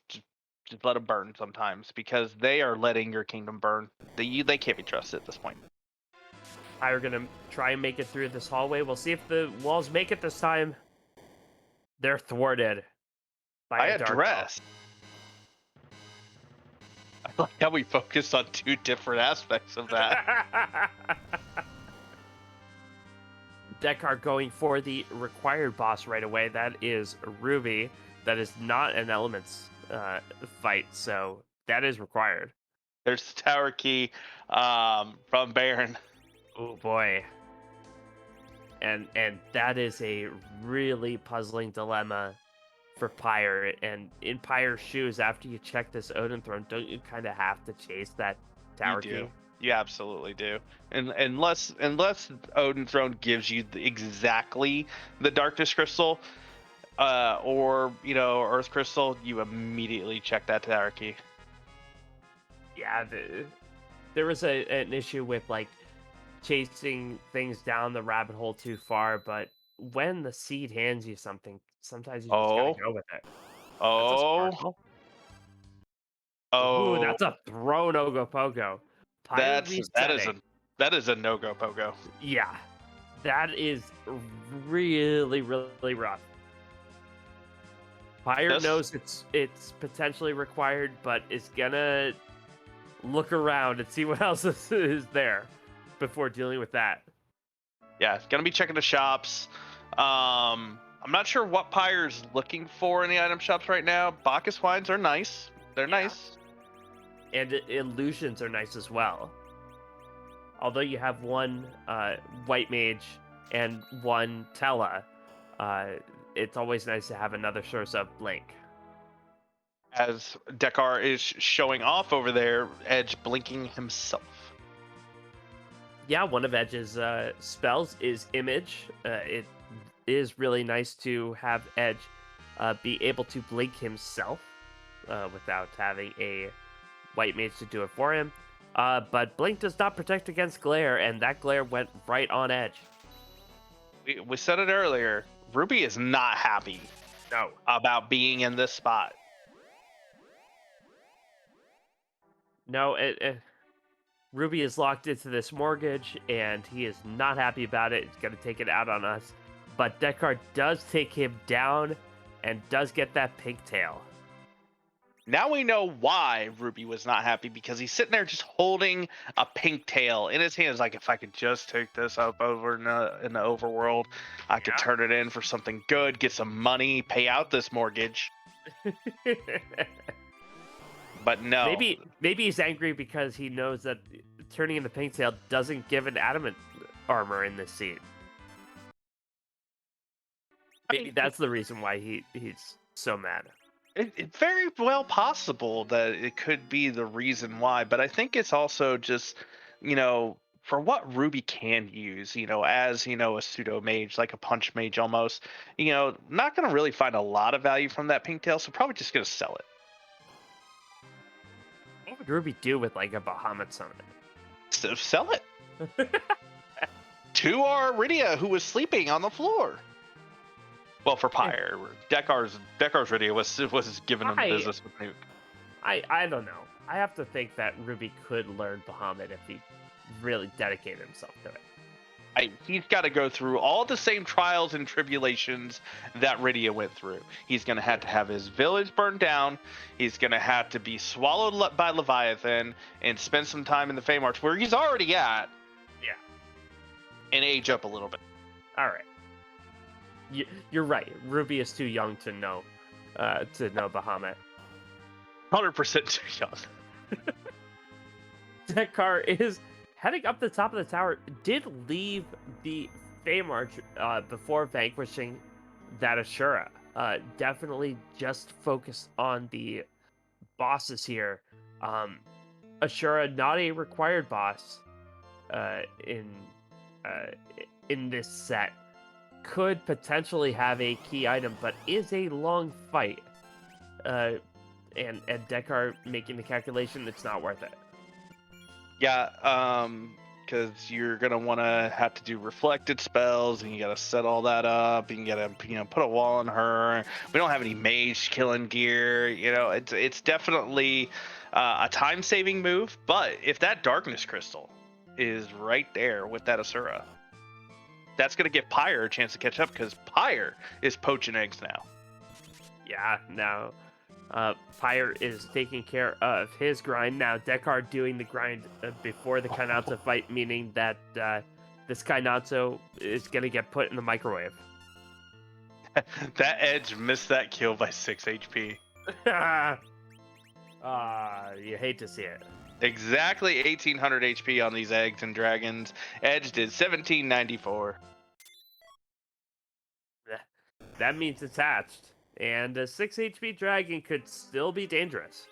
let them burn sometimes, because they are letting your kingdom burn. They can't be trusted at this point. Pyre gonna try and make it through this hallway. We'll see if the walls make it this time. They're thwarted by I a dark ball. address. I like how we focus on two different aspects of that. Dekar going for the required boss right away. That is Ruby. That is not an elements fight, so that is required. There's the tower key from Baron. Oh boy. And that is a really puzzling dilemma for Pyre. And in Pyre's shoes, after you check this Odin throne, don't you kind of have to chase that tower You do. key? You absolutely do. And unless Odin Throne gives you exactly the Darkness Crystal, or Earth Crystal, you immediately check that tower key. Yeah, there was an issue with like chasing things down the rabbit hole too far, but when the seed hands you something, sometimes you just gotta go with it. That's a Oh, sparkle. Ooh, oh, that's a thrown Ogopogo. Pyre that resetting. is a no go pogo. Yeah, that is really, really rough. Pyre Yes. knows it's potentially required, but is gonna look around and see what else is there before dealing with that. Yeah, gonna be checking the shops. I'm not sure what Pyre's looking for in the item shops right now. Bacchus wines are nice. They're Yeah. nice. And illusions are nice as well. Although you have one white mage and one Tella, it's always nice to have another source of blink. As Dekar is showing off over there, Edge blinking himself. Yeah, one of Edge's spells is Image. It is really nice to have Edge be able to blink himself without having a white mage to do it for him. But Blink does not protect against glare, and that glare went right on Edge. We said it earlier. Ruby is not happy No. about being in this spot. No, Ruby is locked into this mortgage, and he is not happy about it. He's going to take it out on us. But Dekar does take him down and does get that pigtail. Now we know why Ruby was not happy, because he's sitting there just holding a pink tail in his hands, like, if I could just take this up over in the overworld, I could turn it in for something good, get some money, pay out this mortgage. But no. Maybe he's angry because he knows that turning in the pink tail doesn't give an adamant armor in this scene. Maybe that's the reason why he's so mad. It's very well possible that it could be the reason why, but I think it's also just, for what Ruby can use, as, a pseudo mage, like a punch mage almost, not going to really find a lot of value from that pink tail, so probably just going to sell it. What would Ruby do with like a Bahamut summon? So sell it to our Rydia, who was sleeping on the floor. Well, for Pyre, Dekar's Rydia was given him the business with Nuke. I don't know. I have to think that Ruby could learn Bahamut if he really dedicated himself to it. He's got to go through all the same trials and tribulations that Rydia went through. He's going to have his village burned down. He's going to have to be swallowed by Leviathan and spend some time in the Feymarch, where he's already at. Yeah. And age up a little bit. All right. You're right. Ruby is too young to know Bahamut. 100% too young. Dekar is heading up the top of the tower. Did leave the Feymarch before vanquishing that Ashura. Definitely just focus on the bosses here. Ashura, not a required boss in this set. Could potentially have a key item, but is a long fight. And Dekar making the calculation, it's not worth it. Yeah, because you're gonna want to have to do reflected spells, and you gotta set all that up, and you gotta put a wall on her. We don't have any mage killing gear. It's definitely a time saving move. But if that darkness crystal is right there with that Asura. That's going to give Pyre a chance to catch up because Pyre is poaching eggs now. Yeah, now Pyre is taking care of his grind. Now Dekar doing the grind before the Kainatsu fight, meaning that this Kainatsu is going to get put in the microwave. That Edge missed that kill by 6 HP. You hate to see it. Exactly 1800 HP on these eggs and dragons. Edge did 1794. That means it's hatched. And a 6 HP dragon could still be dangerous.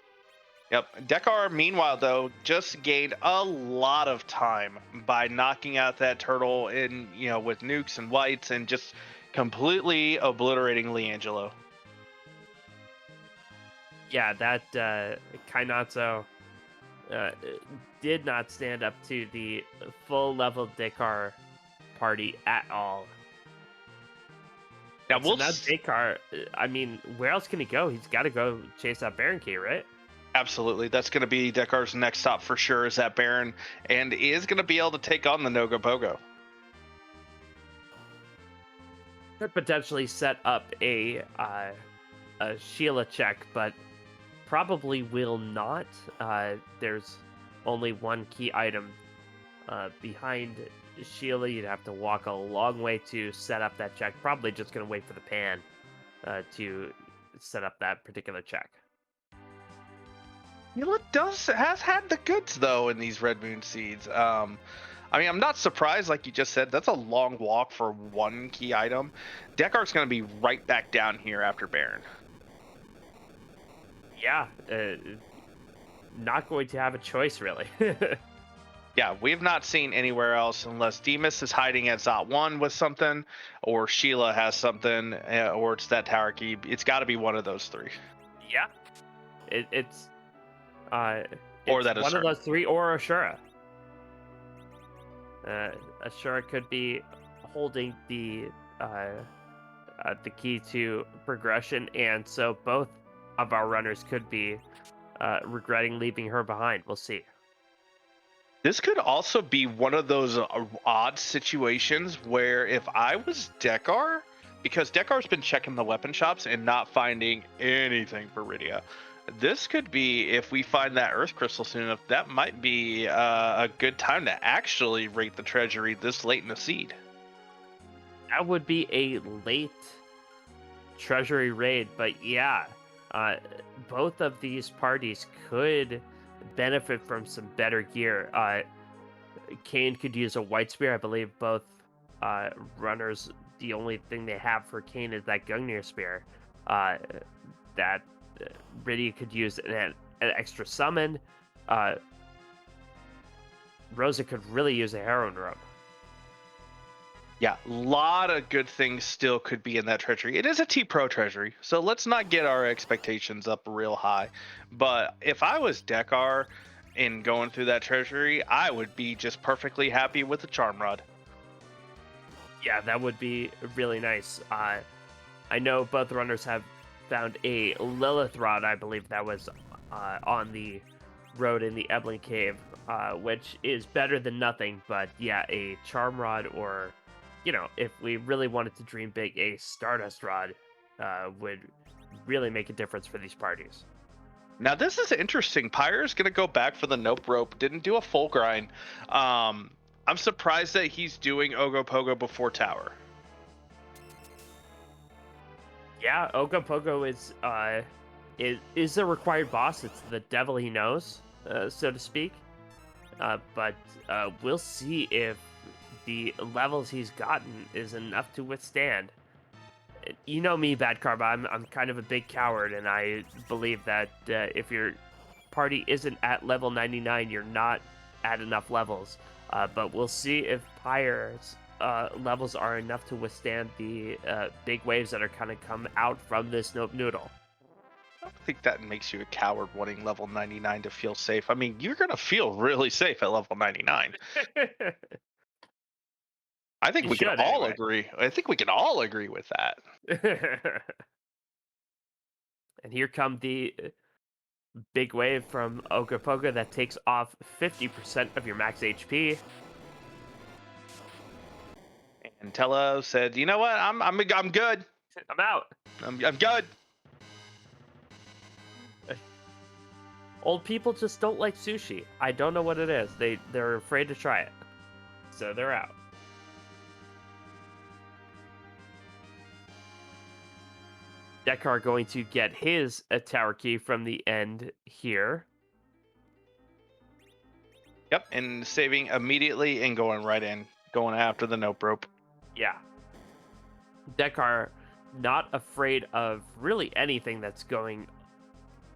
Yep. Dekar, meanwhile, though, just gained a lot of time by knocking out that turtle in, with nukes and whites and just completely obliterating Leangelo. Yeah, that Kainatsu did not stand up to the full level Dekar party at all. Now, So now Dekar, I mean, where else can he go? He's got to go chase that Baron key, right? Absolutely. That's going to be Dekar's next stop for sure, is that Baron, and is going to be able to take on the Noga Pogo. Could potentially set up a Sheila check, but probably will not. There's only one key item behind Sheila. You'd have to walk a long way to set up that check. Probably just going to wait for the pan to set up that particular check. Sheila has had the goods, though, in these Red Moon Seeds. I mean, I'm not surprised, like you just said. That's a long walk for one key item. Dekar's going to be right back down here after Baron. Yeah, not going to have a choice, really. Yeah, we have not seen anywhere else unless Demas is hiding at Zot 1 with something, or Sheila has something, or it's that tower key. It's got to be one of those three. Yeah, it's or that one Asura. of those three, or Ashura. Ashura could be holding the key to progression, and so both of our runners could be regretting leaving her behind. We'll see. This could also be one of those odd situations where if I was Dekar, because Dekar's been checking the weapon shops and not finding anything for Rydia. This could be, if we find that Earth Crystal soon enough, that might be a good time to actually rate the treasury this late in the seed. That would be a late treasury raid, but yeah, both of these parties could benefit from some better gear. Kane could use a white spear. I believe both runners, the only thing they have for Kane is that Gungnir spear. That Rydia could use an extra summon. Rosa could really use a heroin robe. Yeah, a lot of good things still could be in that treasury. It is a T-Pro treasury, so let's not get our expectations up real high. But if I was Dekar in going through that treasury, I would be just perfectly happy with the Charm Rod. Yeah, that would be really nice. I know both runners have found a Lilith Rod, I believe that was on the road in the Ebling Cave, which is better than nothing. But yeah, a Charm Rod, or, if we really wanted to dream big, a Stardust Rod would really make a difference for these parties. Now, this is interesting. Pyre is going to go back for the Nope Rope. Didn't do a full grind. I'm surprised that he's doing Ogopogo before Tower. Yeah, Ogopogo is a required boss. It's the devil he knows, so to speak. But we'll see if the levels he's gotten is enough to withstand. You know me, Bad Carb. I'm kind of a big coward, and I believe that if your party isn't at level 99, you're not at enough levels. But we'll see if Pyre's levels are enough to withstand the big waves that are kind of come out from this Nope Noodle. I don't think that makes you a coward wanting level 99 to feel safe. I mean, you're going to feel really safe at level 99. I think we can all agree. I think we can all agree with that. And here come the Big wave from Ogopogo that takes off 50% of your max HP. And Tello said, "You know what? I'm good. I'm out. I'm good." Old people just don't like sushi. I don't know what it is. They're afraid to try it. So they're out. Dekar going to get his tower key from the end here. Yep, and saving immediately and going right in, going after the nope rope. Yeah. Dekar not afraid of really anything that's going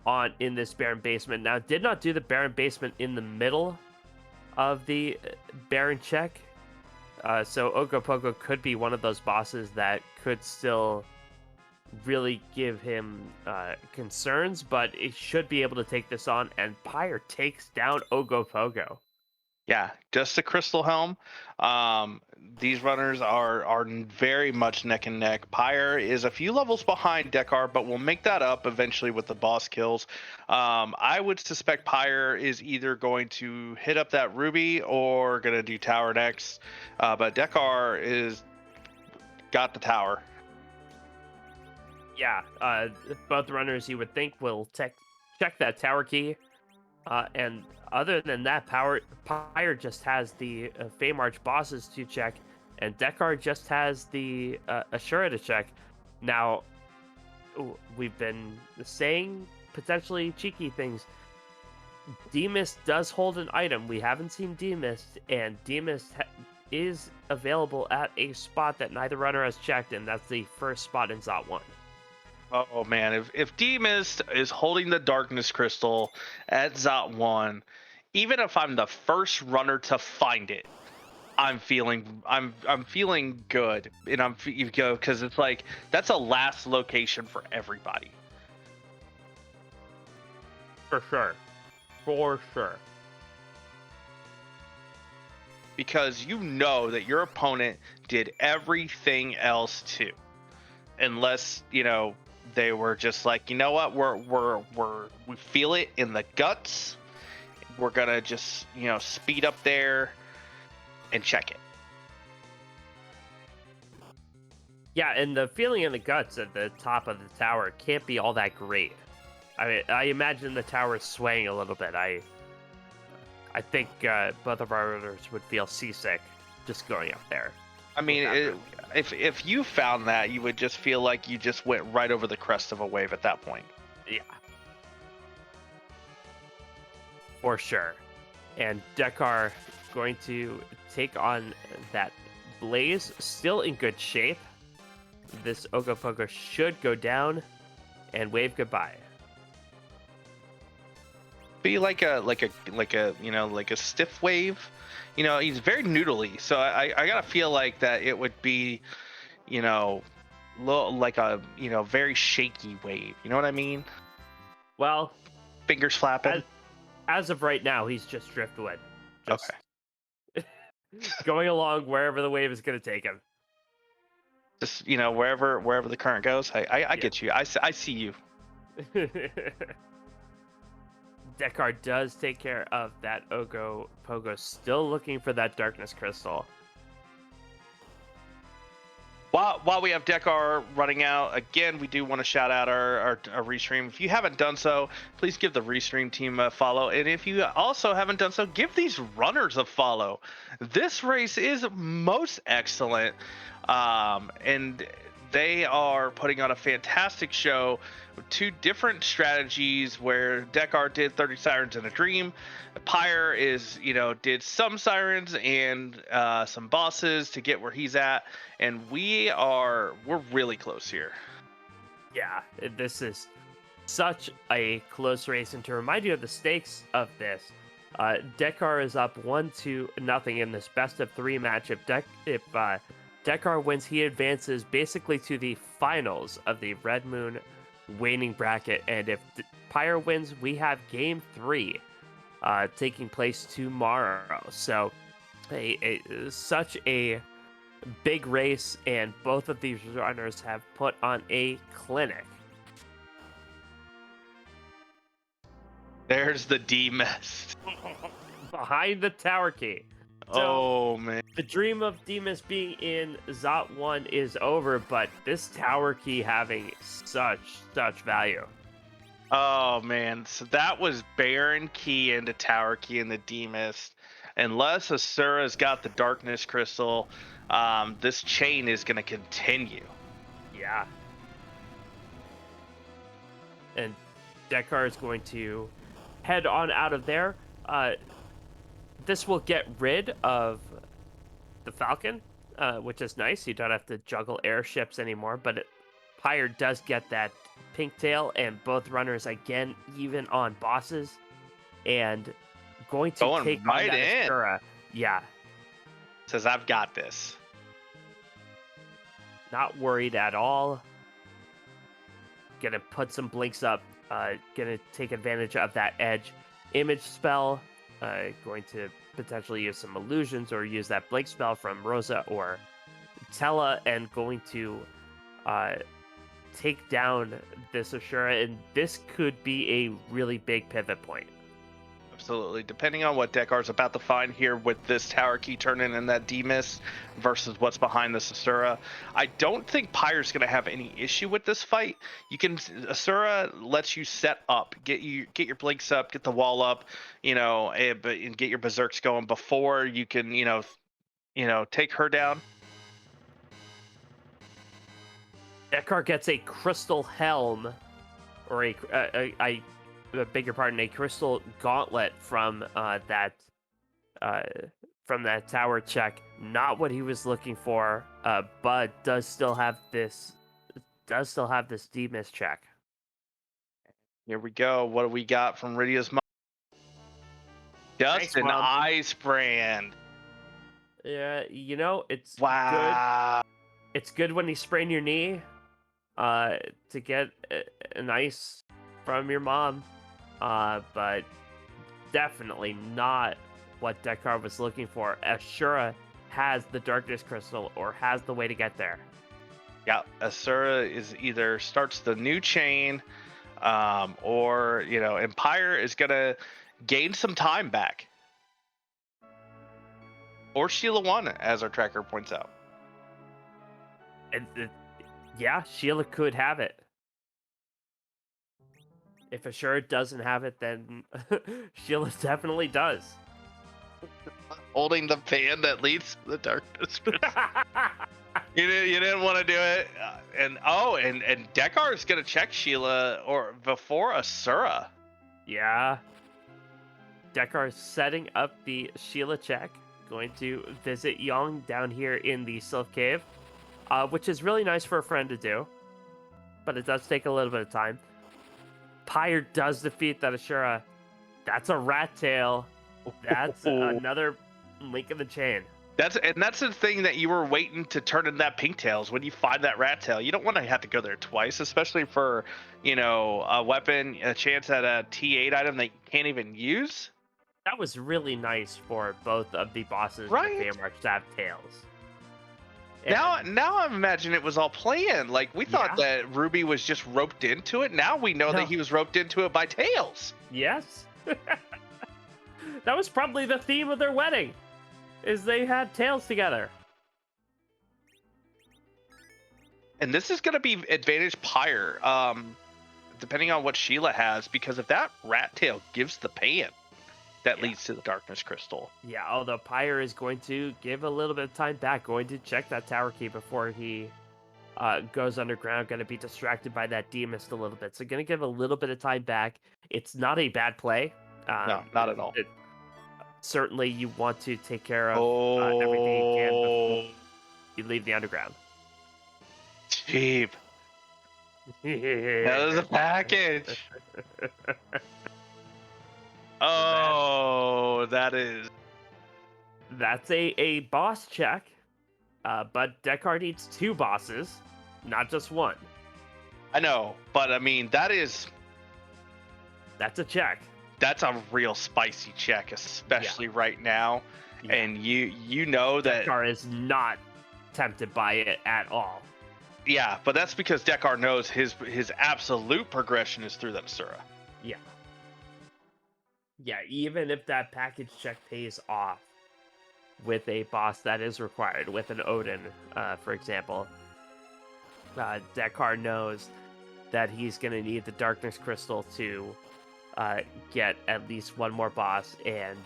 on in this Baron basement. Now, did not do the Baron basement in the middle of the Baron check. So Ogopogo could be one of those bosses that could still really give him concerns, but it should be able to take this on, and Pyre takes down Ogopogo. Yeah, just the Crystal Helm. These runners are very much neck and neck. Pyre is a few levels behind Dekar, but we'll make that up eventually with the boss kills. I would suspect Pyre is either going to hit up that Ruby or going to do tower next. But Dekar is got the tower. Yeah, both runners you would think will check that tower key. And other than that, Pyre just has the Fey March bosses to check, and Dekar just has the Ashura to check. Now, we've been saying potentially cheeky things. Demus does hold an item. We haven't seen Demus, and Demus is available at a spot that neither runner has checked, and that's the first spot in Zot 1. Oh man, if D-Mist is holding the Darkness Crystal at Zot 1, even if I'm the first runner to find it, I'm feeling good, and because it's like that's a last location for everybody. For sure. Because you know that your opponent did everything else too, unless they were just like, you know what, we feel it in the guts. We're gonna just speed up there and check it. Yeah, and the feeling in the guts at the top of the tower can't be all that great. I mean, I imagine the tower is swaying a little bit. I think both of our runners would feel seasick just going up there. I mean, if you found that, you would just feel like you just went right over the crest of a wave at that point. Yeah. For sure. And Dekar going to take on that Blaze, still in good shape. This Ogopogo should go down and wave goodbye. Be like a stiff wave. He's very noodly, so I gotta feel like that it would be, like a very shaky wave. You know what I mean? Well, fingers flapping. As of right now, he's just driftwood. Okay. Going along wherever the wave is going to take him. Just wherever the current goes. Hey, I get you. I see you. Dekar does take care of that Ogopogo, still looking for that Darkness Crystal. While we have Dekar running out, again, we do want to shout out our Restream. If you haven't done so, please give the Restream team a follow. And if you also haven't done so, give these runners a follow. This race is most excellent. And they are putting on a fantastic show with two different strategies where Dekar did 30 Sirens in a Dream. Pyre did some Sirens and some bosses to get where he's at. And we're really close here. Yeah, this is such a close race. And to remind you of the stakes of this, Dekar is up 1-0 in this best of 3 match. If Dekar wins, he advances basically to the finals of the Red Moon Waning bracket. And if Pyre wins, we have Game 3 taking place tomorrow. So such a big race, and both of these runners have put on a clinic. There's the D-Mist. behind the tower key. So, Oh, man. the dream of Demas being in Zot 1 is over, but this tower key having such value. Oh, man. So that was Baron key into tower key in the D-Mist. Unless Asura's got the darkness crystal, this chain is going to continue. Yeah. And Dekar is going to head on out of there. This will get rid of the Falcon, which is nice. You don't have to juggle airships anymore, but Pyre does get that pink tail, and both runners again even on bosses, and going to take right on that in. Asura. Yeah, Says, I've got this. not worried at all. Gonna put some blinks up. Gonna take advantage of that edge image spell. Going to potentially use some illusions or use that blink spell from Rosa or Tella, and going to take down this Asura, and this could be a really big pivot point. Absolutely. Depending on what Dekar's about to find here with this tower key turning in that D-Mist versus what's behind this Asura, I don't think Pyre's going to have any issue with this fight. Asura lets you set up, get your blinks up, get the wall up, and get your berserks going before you can, take her down. Dekar gets a crystal helm, or I beg your pardon, a crystal gauntlet from that tower check. Not what he was looking for, but does still have this D-Mist check. Here we go. What do we got from Rydia's mom? Just an ice brand. Yeah, it's wow. Good. It's good when you sprain your knee, to get an ice from your mom. But definitely not what Dekar was looking for. Asura has the darkness crystal or has the way to get there. Yeah, Asura is either starts the new chain, or and Pyre is gonna gain some time back. Or Sheila 1, as our tracker points out. Yeah, Sheila could have it. If Asura doesn't have it, then Sheila definitely does. Holding the fan that leads to the darkness. You didn't want to do it. And Dekar is going to check Sheila or before Asura. Yeah. Dekar setting up the Sheila check. Going to visit Young down here in the Sylph Cave, which is really nice for a friend to do. But it does take a little bit of time. Pyre does defeat that Asura. That's a rat tail. That's another link in the chain. That's the thing that you were waiting to turn in that pink tails. When you find that rat tail, you don't want to have to go there twice, especially for a weapon, a chance at a T8 item that you can't even use. That was really nice for both of the bosses, right? The Feymarch to have tails. And now I imagine it was all planned. Like, we thought that Ruby was just roped into it. Now we know that he was roped into it by tails. Yes. That was probably the theme of their wedding, is they had tails together. And this is going to be advantage Pyre, depending on what Sheila has, because if that rat tail gives the pan, that leads to the darkness crystal. Yeah, although Pyre is going to give a little bit of time back, going to check that tower key before he goes underground, going to be distracted by that D-Mist a little bit. So going to give a little bit of time back. It's not a bad play. No, not at all. Certainly you want to take care of everything you can before you leave the underground. Cheap. That was a package. Oh, that's a boss check, but Dekar needs 2 bosses, not just 1. I know, but I mean that's a check. That's a real spicy check, especially right now. Yeah. And you know that Dekar is not tempted by it at all. Yeah, but that's because Dekar knows his absolute progression is through that Asura. Yeah. Yeah, even if that package check pays off with a boss that is required, with an Odin, for example, Dekar knows that he's going to need the Darkness Crystal to get at least one more boss, and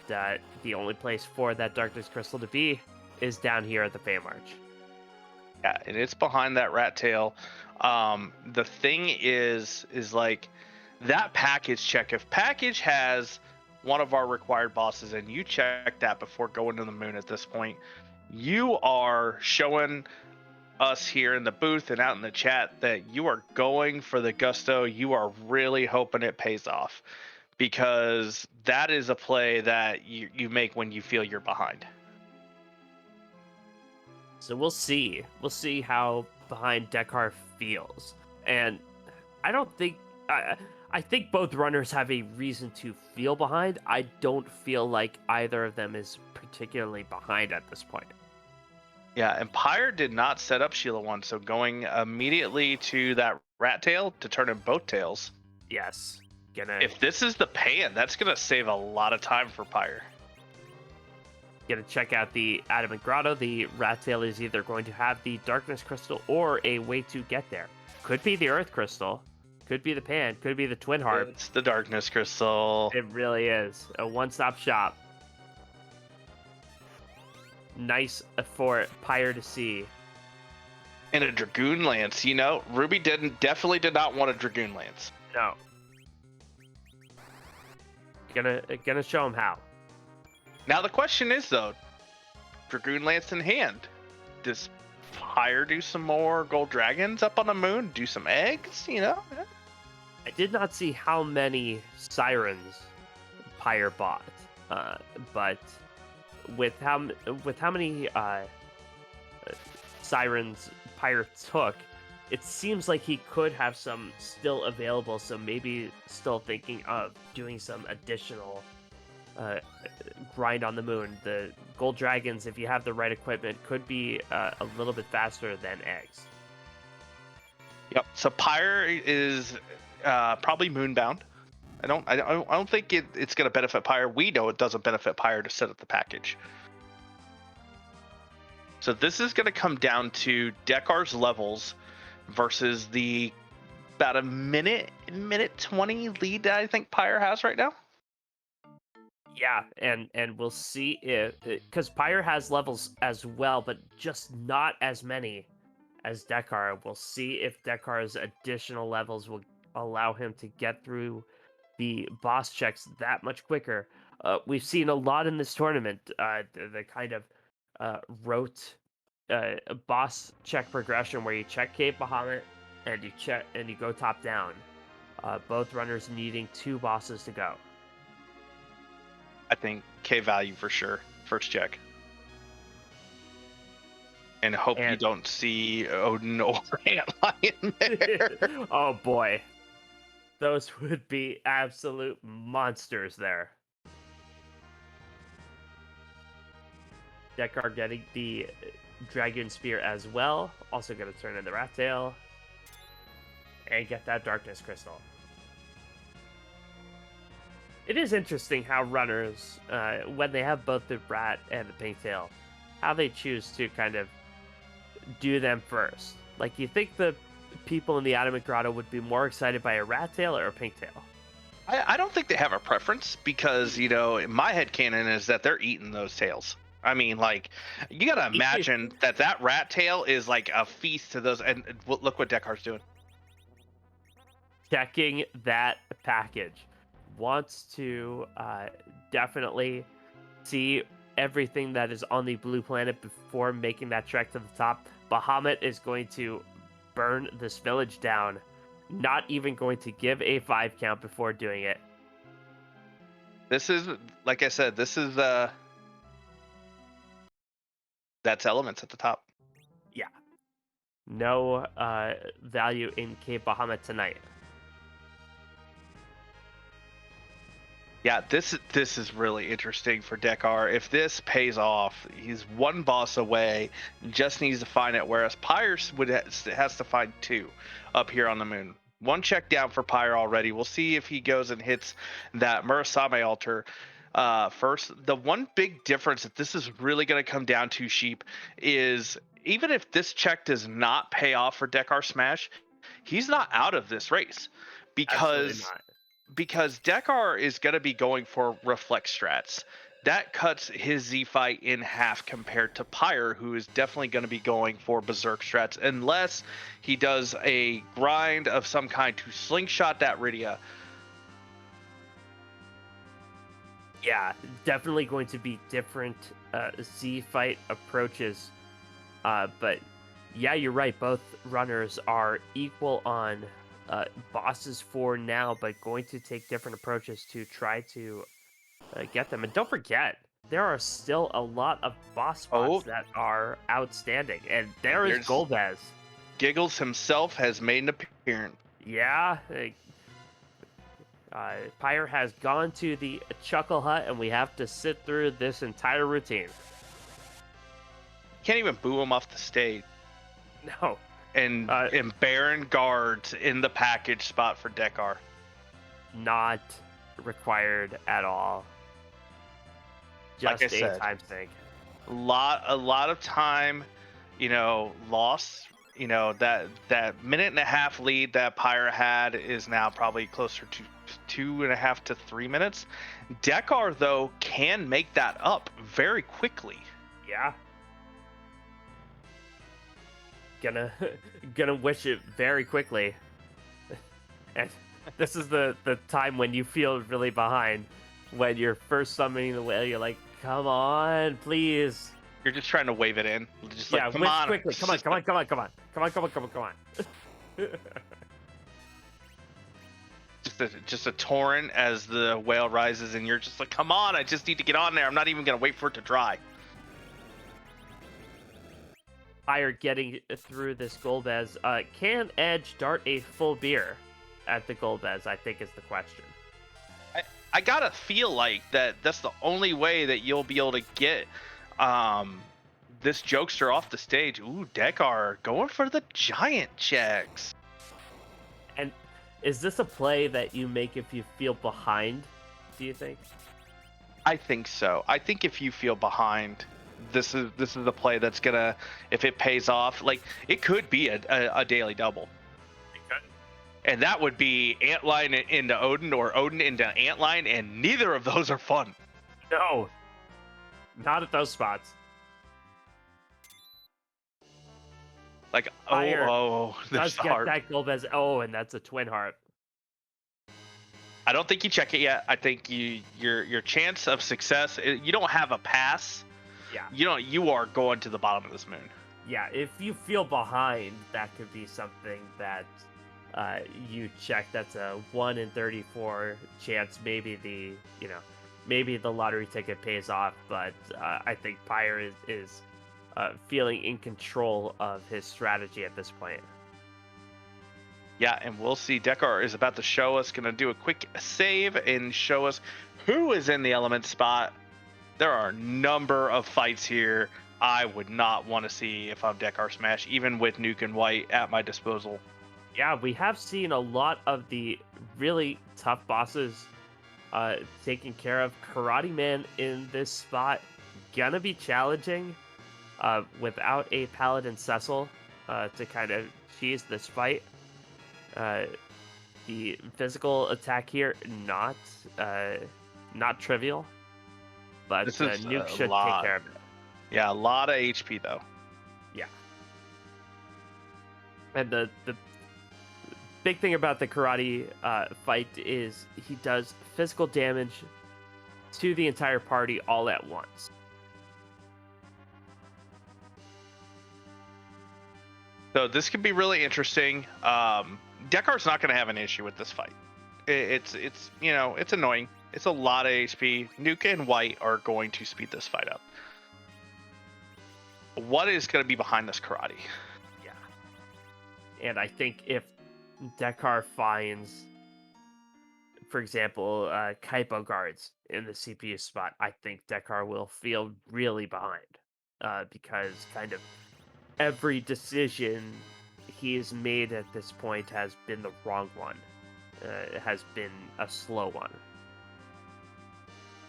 the only place for that Darkness Crystal to be is down here at the Feymarch. Yeah, and it's behind that rat tail. The thing is like that package check. If package has one of our required bosses and you check that before going to the moon at this point, you are showing us here in the booth and out in the chat that you are going for the gusto. You are really hoping it pays off, because that is a play that you make when you feel you're behind. So we'll see. We'll see how behind Dekar feels. And I don't think. I think both runners have a reason to feel behind. I don't feel like either of them is particularly behind at this point. Yeah, and Pyre did not set up Sheila 1, so going immediately to that rat tail to turn in both tails. Yes. If this is the pan, that's going to save a lot of time for Pyre. Gonna check out the Adamant Grotto. The rat tail is either going to have the Darkness Crystal or a way to get there. Could be the Earth Crystal. Could be the pan. Could be the Twin Harp. It's the Darkness Crystal. It really is. A one-stop shop. Nice for Pyre to see. And a Dragoon Lance. You know, Ruby definitely did not want a Dragoon Lance. No. Gonna show him how. Now the question is, though, Dragoon Lance in hand, does Pyre do some more gold dragons up on the moon? Do some eggs, you know? I did not see how many sirens Pyre bought, but with how many sirens Pyre took, it seems like he could have some still available. So maybe still thinking of doing some additional grind on the moon. The gold dragons, if you have the right equipment, could be a little bit faster than eggs. Yep. So Pyre is probably moonbound. I don't think it's going to benefit Pyre. We know it doesn't benefit Pyre to set up the package. So this is going to come down to Dekar's levels versus the about a minute 20 lead that I think Pyre has right now. Yeah, and we'll see if, because Pyre has levels as well, but just not as many as Dekar. We'll see if Dekar's additional levels will allow him to get through the boss checks that much quicker. We've seen a lot in this tournament, the kind of rote boss check progression where you check Cave Bahamut and you go top down. Both runners needing 2 bosses to go. I think K value for sure. First check. And hope you don't see Odin or Antlion there. Oh boy. Those would be absolute monsters there. Dekar getting the Dragon Spear as well. Also going to turn in the Rat Tail. And get that Darkness Crystal. It is interesting how runners, when they have both the rat and the pink tail, how they choose to kind of do them first. Like, you think the people in the Adamant Grotto would be more excited by a rat tail or a pink tail? I don't think they have a preference, because, you know, in my head canon is that they're eating those tails. I mean, like, you gotta imagine that rat tail is like a feast to those, and look what Dekar's doing. Checking that package. Wants to definitely see everything that is on the blue planet before making that trek to the top. Bahamut is going to burn this village down, not even going to give a 5 count before doing it. This is, like I said, this is that's elements at the top. Yeah. No value in Cave Bahamut tonight. Yeah, this is really interesting for Dekar. If this pays off, he's 1 boss away, just needs to find it, whereas Pyre has to find 2 up here on the moon. One check down for Pyre already. We'll see if he goes and hits that Murasame altar first. The one big difference that this is really going to come down to, Sheep, is even if this check does not pay off for DekarSMASH, he's not out of this race Absolutely because not. Dekar is going to be going for reflex strats. That cuts his Z fight in half compared to Pyre, who is definitely going to be going for berserk strats unless he does a grind of some kind to slingshot that Rydia. Yeah, definitely going to be different Z fight approaches. But yeah, you're right. Both runners are equal on bosses for now, but going to take different approaches to try to get them. And don't forget, there are still a lot of boss spots that are outstanding. And there is Golbez. Giggles himself has made an appearance. Yeah. Pyre has gone to the Chuckle Hut, and we have to sit through this entire routine. Can't even boo him off the stage. No. And Baron guards in the package spot for Dekar. Not required at all. Just like I said, time sink. A lot of time, lost. That minute and a half lead that Pyre had is now probably closer to 2.5 to 3 minutes. Dekar, though, can make that up very quickly. Yeah. Gonna wish it very quickly. And this is the time when you feel really behind. When you're first summoning the whale, you're like, come on, please. You're just trying to wave it in. Just like, come on. Quickly. Come on. Just a torrent as the whale rises, and you're just like, come on, I just need to get on there. I'm not even going to wait for it to dry. Pyre getting through this Golbez. Can Edge dart a full beer at the Golbez, I think is the question. I gotta feel like that's the only way that you'll be able to get this jokester off the stage. Ooh, Dekar going for the giant checks. And is this a play that you make if you feel behind, do you think? I think so. I think if you feel behind, this is the play that's gonna, if it pays off, like it could be a daily double. It could. And that would be Antline into Odin or Odin into Antline, and neither of those are fun. No. Not at those spots. Like, Pyre there's does get that Golbez. Oh, and that's a twin heart. I don't think you check it yet. I think your chance of success, you don't have a pass. Yeah. You are going to the bottom of this moon. Yeah, if you feel behind, that could be something that you check. That's a 1 in 34 chance. Maybe the lottery ticket pays off, but I think Pyre is feeling in control of his strategy at this point. Yeah, and we'll see. Dekar is about to show us, going to do a quick save and show us who is in the element spot. There are a number of fights here I would not want to see if I'm DekarSMASH, even with Nuke and White at my disposal. Yeah, we have seen a lot of the really tough bosses taken care of. Karate Man in this spot, gonna be challenging without a Paladin Cecil to kind of cheese this fight. The physical attack here, not trivial, but Nuke should take care of it. Yeah, a lot of HP though. Yeah. And the big thing about the karate fight is he does physical damage to the entire party all at once. So this could be really interesting. Dekar's not going to have an issue with this fight. It's annoying. It's a lot of HP. Nuke and White are going to speed this fight up. What is going to be behind this karate? Yeah. And I think if Dekar finds, for example, Kaipo guards in the CPU spot, I think Dekar will feel really behind because kind of every decision he's made at this point has been the wrong one. It has been a slow one.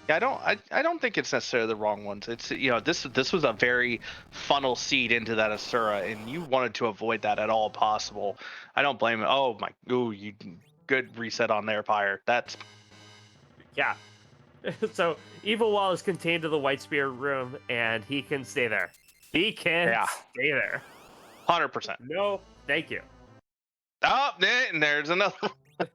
Yeah, I don't think it's necessarily the wrong ones. It's this was a very funnel seed into that Asura, and you wanted to avoid that at all possible. I don't blame it. Oh my, ooh, you good reset on there, Pyre. That's Yeah. So Evil Wall is contained to the White Spear room, and he can stay there. He can stay there. 100%. No, thank you. Oh, and there's another one.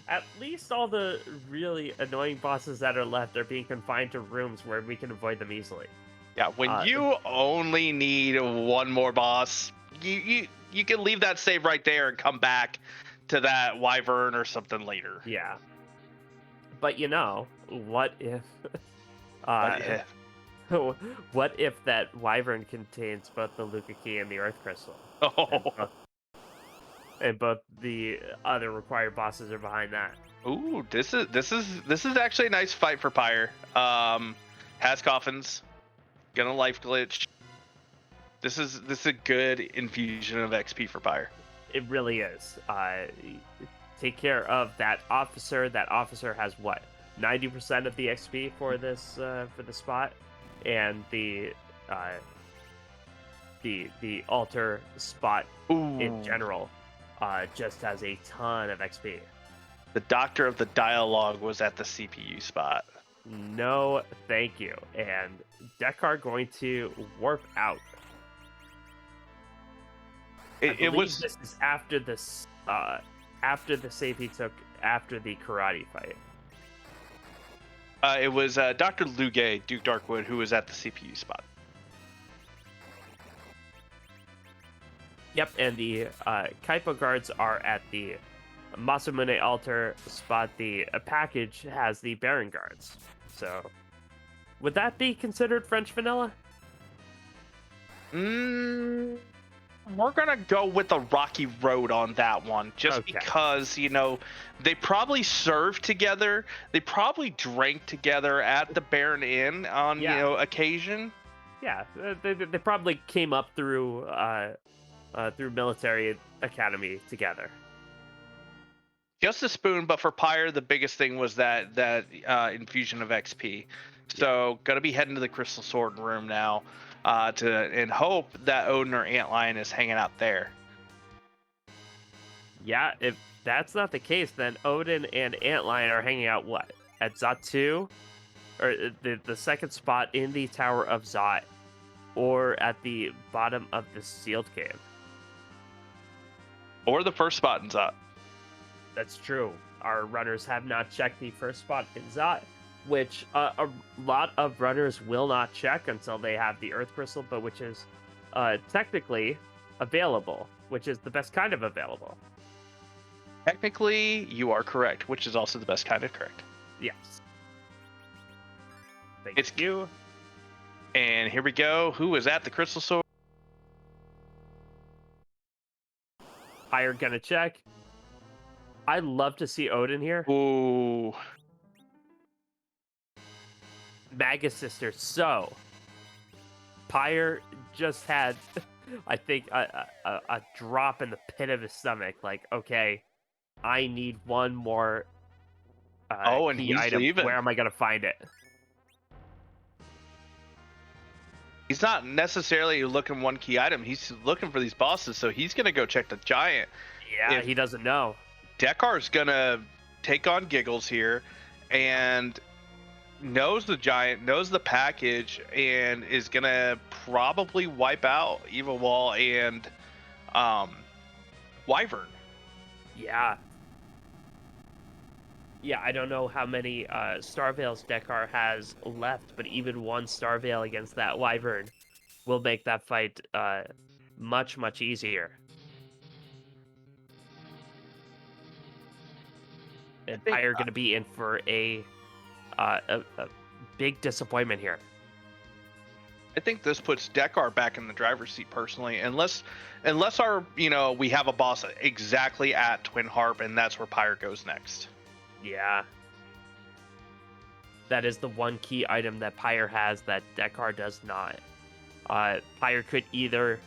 At least all the really annoying bosses that are left are being confined to rooms where we can avoid them easily. Yeah, when you only need one more boss, you can leave that save right there and come back to that Wyvern or something later. Yeah. But what if what if that Wyvern contains both the Luca Key and the Earth Crystal? Oh. And both the other required bosses are behind that. Ooh, this is actually a nice fight for Pyre. Has coffins, gonna life glitch. This is a good infusion of XP for Pyre. It really is. Take care of that officer. That officer has what, 90% of the XP for this spot, and the altar spot in general just has a ton of XP. The Doctor of the Dialogue was at the CPU spot. No, thank you. And Dekar going to warp out. It was. This is after this. After the save he took after the karate fight. It was Dr. Luge, Duke Darkwood, who was at the CPU spot. Yep, and the Kaipo guards are at the Masamune altar spot. The package has the Baron guards. So, would that be considered French vanilla? We're gonna go with the rocky road on that one, just because they probably served together, they probably drank together at the Baron Inn on occasion. Yeah, they probably came up through military academy together. Just a spoon, but for Pyre, the biggest thing was that infusion of XP. So gonna be heading to the Crystal Sword room now. And hope that Odin or Antlion is hanging out there. Yeah, if that's not the case, then Odin and Antlion are hanging out at Zot 2, or the second spot in the Tower of Zot, or at the bottom of the Sealed Cave, or the first spot in Zot. That's true. Our runners have not checked the first spot in Zot, which a lot of runners will not check until they have the Earth Crystal, but which is technically available, which is the best kind of available. Technically, you are correct, which is also the best kind of correct. Yes. Thank you. And here we go. Who is at the Crystal Sword? Pyre gonna check. I'd love to see Odin here. Ooh. Magus sister. So, Pyre just had, I think, a drop in the pit of his stomach. Like, okay, I need one more and key he's item. leaving. Where am I gonna find it? He's not necessarily looking one key item. He's looking for these bosses, so he's gonna go check the giant. Yeah, he doesn't know. Dekar's gonna take on Giggles here, and knows the giant, knows the package, and is gonna probably wipe out Evil Wall and Wyvern. Yeah, I don't know how many Star Veils Dekar has left, but even one Star Veil against that Wyvern will make that fight much, much easier. And Pyre going to be in for a big disappointment here. I think this puts Dekar back in the driver's seat personally, unless our we have a boss exactly at Twin Harp, and that's where Pyre goes next. Yeah, that is the one key item that Pyre has that Dekar does not. Pyre could either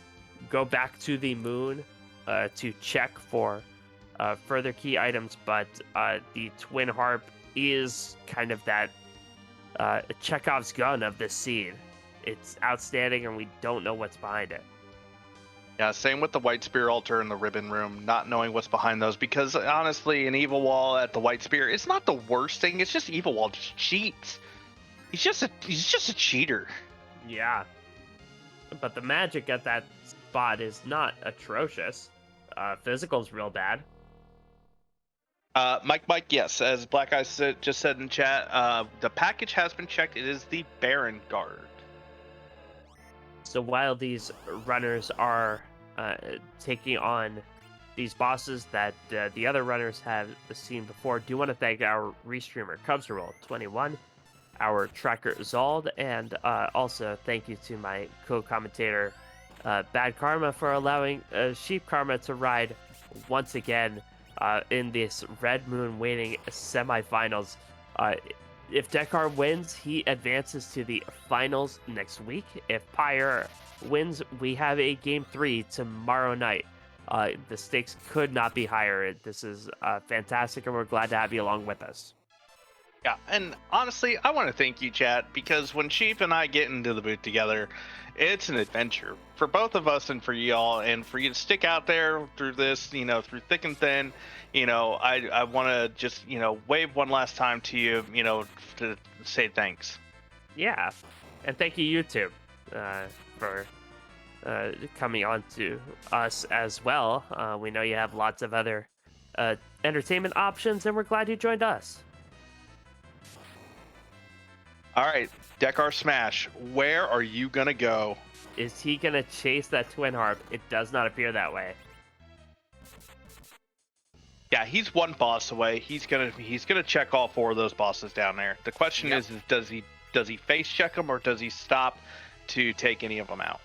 go back to the moon to check for further key items, but the Twin Harp is kind of that Chekhov's gun of this seed. It's outstanding, and we don't know what's behind it. Yeah, same with the White Spear altar in the Ribbon Room, not knowing what's behind those, because honestly, an Evil Wall at the White Spear, it's not the worst thing, it's just Evil Wall just cheats. He's just a cheater. Yeah. But the magic at that spot is not atrocious. Physical's real bad. Mike, yes, as Black Eyes just said in chat, the package has been checked. It is the Baron Guard. So while these runners are taking on these bosses that the other runners have seen before, do want to thank our restreamer Cubsroll21, our tracker Zald, and also thank you to my co-commentator Bad Karma for allowing Sheep Karma to ride once again in this Red Moon Waning semifinals. If Dekar wins, he advances to the finals next week. If Pyre wins, we have a Game 3 tomorrow night. The stakes could not be higher. This is fantastic, and we're glad to have you along with us. Yeah, and honestly, I want to thank you, chat, because when Sheep and I get into the booth together, it's an adventure for both of us and for y'all, and for you to stick out there through this, through thick and thin. I want to just, wave one last time to you, to say thanks. Yeah, and thank you, YouTube, for coming on to us as well. We know you have lots of other entertainment options, and we're glad you joined us. All right, DekarSMASH, where are you going to go? Is he going to chase that Twin Harp? It does not appear that way. Yeah, he's one boss away. He's gonna check all 4 of those bosses down there. The question is does he face check them, or does he stop to take any of them out?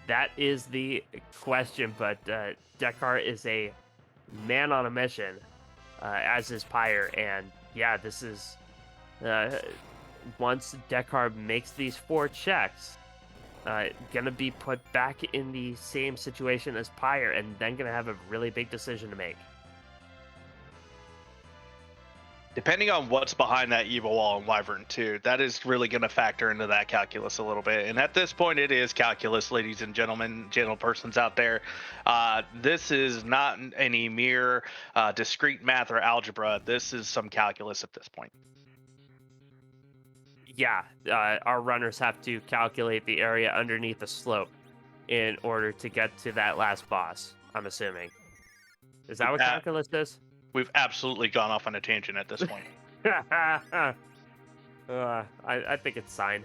That is the question, but Dekar is a man on a mission, as is Pyre, and yeah, this is once Dekar makes these 4 checks, gonna be put back in the same situation as Pyre, and then gonna have a really big decision to make. Depending on what's behind that Evil Wall and Wyvern too, that is really going to factor into that calculus a little bit. And at this point, it is calculus, ladies and gentlemen, gentle persons out there. This is not any mere discrete math or algebra. This is some calculus at this point. Yeah, our runners have to calculate the area underneath the slope in order to get to that last boss, I'm assuming. Is that what calculus is? We've absolutely gone off on a tangent at this point. I think it's signed.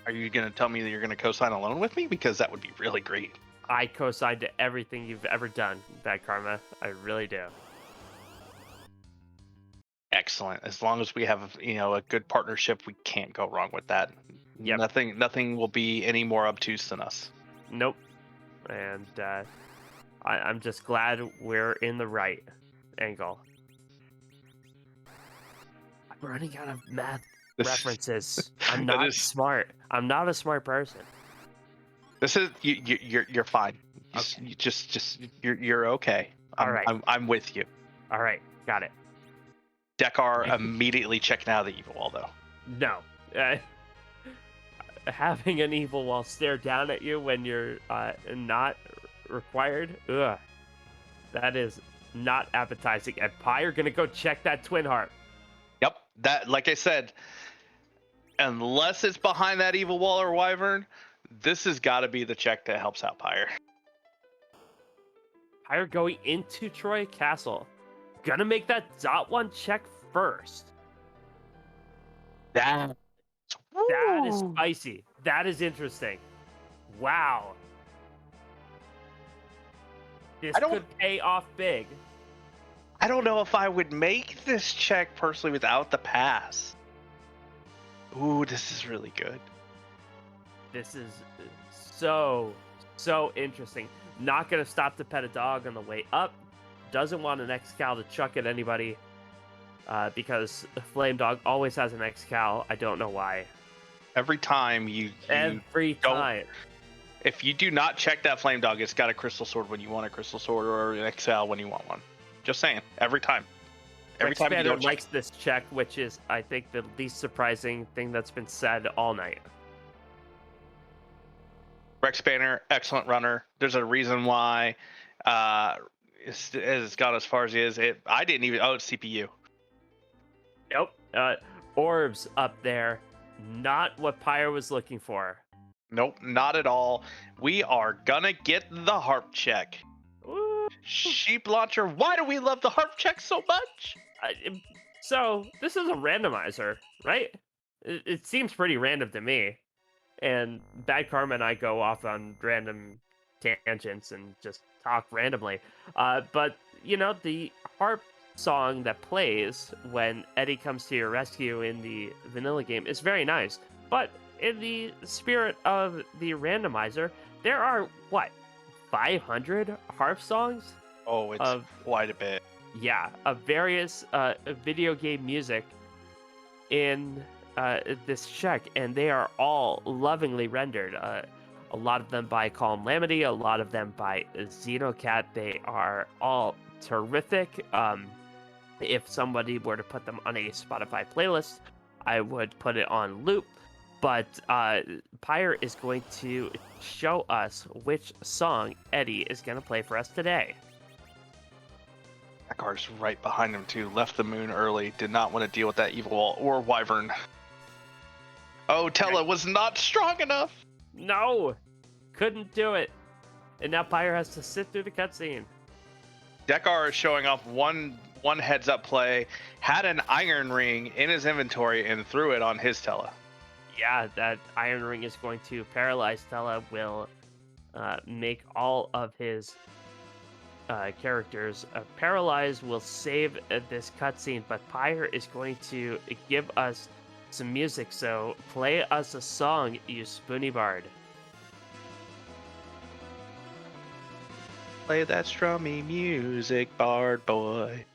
Are you going to tell me that you're going to co-sign alone with me? Because that would be really great. I co-sign to everything you've ever done, Bad Karma. I really do. Excellent. As long as we have, a good partnership, we can't go wrong with that. Yep. Nothing will be any more obtuse than us. Nope. And I'm just glad we're in the right angle. I'm running out of math references. I'm not smart. I'm not a smart person. This is you're fine. Okay. You're okay. All right. I'm with you. All right. Got it. Dekar immediately checking out of the Evil Wall, though. No. Having an Evil Wall stare down at you when you're not required, that is not appetizing. And Pyre gonna go check that Twin Harp. Yep, that, like I said, unless it's behind that Evil Wall or Wyvern, this has got to be the check that helps out Pyre. Pyre going into Troy Castle, gonna make that .1 check first. That is spicy. That is interesting. Wow. This could pay off big. I don't know if I would make this check personally without the pass. Ooh, this is really good. This is so interesting. Not going to stop to pet a dog on the way up. Doesn't want an X-Cal to chuck at anybody because Flame Dog always has an X-Cal. I don't know why. Every time you Every don't, time. if you do not check that flame dog, it's got a crystal sword when you want a crystal sword or an XL when you want one. Just saying, every time. Every time you Expander don't check. likes this check, which is, I think, the least surprising thing that's been said all night. Rex Banner, excellent runner. There's a reason why it's gone as far as it is. I didn't even. Oh, it's CPU. Nope. Orbs up there. Not what Pyre was looking for. Nope, not at all. We are gonna get the harp check. Ooh. Sheep launcher. Why do we love the harp check so much? So, this is a randomizer, right? It seems pretty random to me. And Bad Karma and I go off on random tangents and just talk randomly. But, the harp song that plays when Eddie comes to your rescue in the vanilla game is very nice. But in the spirit of the randomizer, there are, 500 harp songs? Oh, it's quite a bit. Yeah, of various video game music in this check, and they are all lovingly rendered. A lot of them by Calm Lamity, a lot of them by Xenocat. They are all terrific. If somebody were to put them on a Spotify playlist, I would put it on loop. But Pyre is going to show us which song Eddie is going to play for us today. Dekar's right behind him too. Left the moon early. Did not want to deal with that evil wall or wyvern. Oh, Tella was not strong enough. No, couldn't do it. And now Pyre has to sit through the cutscene. Dekar is showing off one heads up play. Had an iron ring in his inventory and threw it on his Tella. Yeah, that iron ring is going to paralyze Tella. Will make all of his characters paralyzed. Will save this cutscene, but Pyre is going to give us some music. So play us a song, you spoony bard. Play that strummy music, bard boy.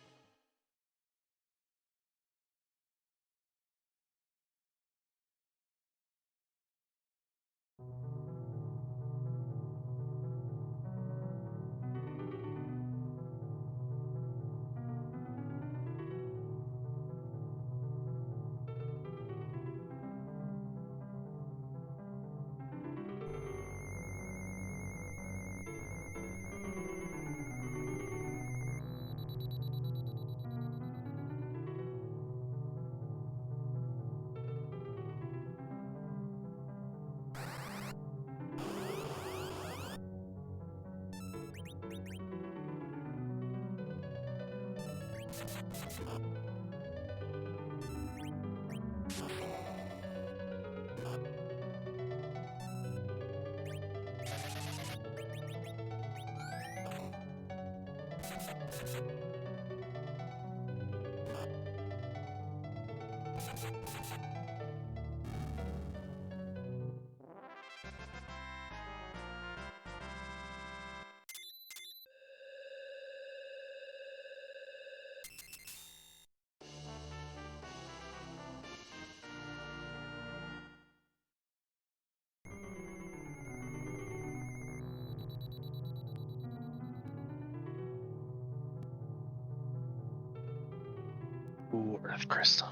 Ooh, Earth Crystal.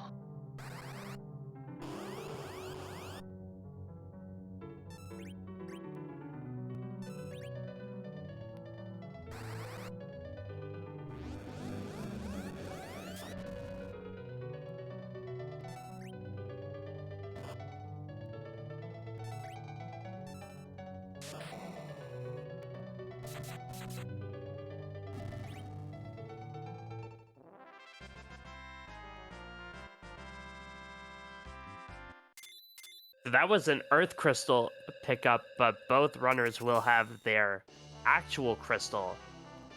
That was an earth crystal pickup, but both runners will have their actual crystal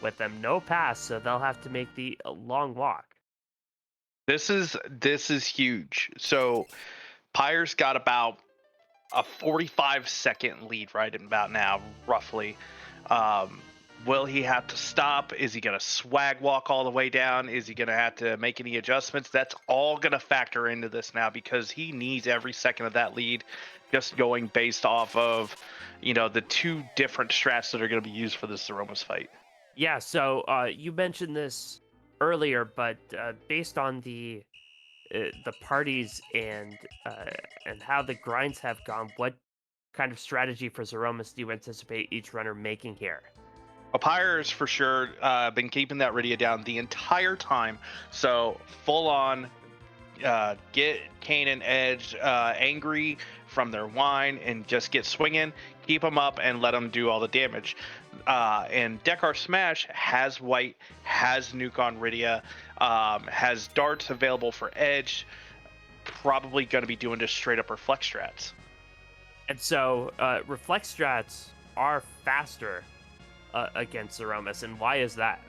with them. No pass, so they'll have to make the long walk. This is huge. So Pyre's got about a 45-second lead right about now, roughly. Will he have to stop? Is he going to swag walk all the way down? Is he going to have to make any adjustments? That's all going to factor into this now because he needs every second of that lead just going based off of, the two different strats that are going to be used for this Zeromus fight. Yeah, so you mentioned this earlier, but based on the parties and how the grinds have gone, what kind of strategy for Zeromus do you anticipate each runner making here? Pyre's for sure been keeping that Rydia down the entire time. So full on get Kane and Edge angry from their wine and just get swinging, keep them up, and let them do all the damage. And DekarSMASH has White, has Nuke on Rydia, has darts available for Edge. Probably going to be doing just straight up reflect strats. And so reflect strats are faster against Zeromus, and why is that?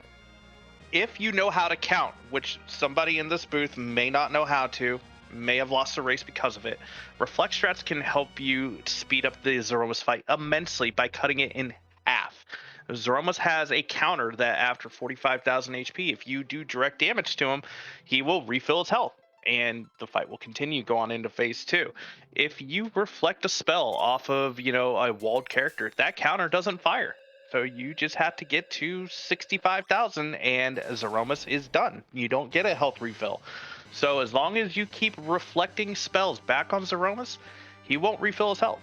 If you know how to count, which somebody in this booth may not know how to, may have lost the race because of it, reflect strats can help you speed up the Zeromus fight immensely by cutting it in half. Zeromus has a counter that after 45,000 HP, if you do direct damage to him, he will refill his health, and the fight will continue go on into phase 2. If you reflect a spell off of, a walled character, that counter doesn't fire. So you just have to get to 65,000 and Zeromus is done. You don't get a health refill. So as long as you keep reflecting spells back on Zeromus, he won't refill his health.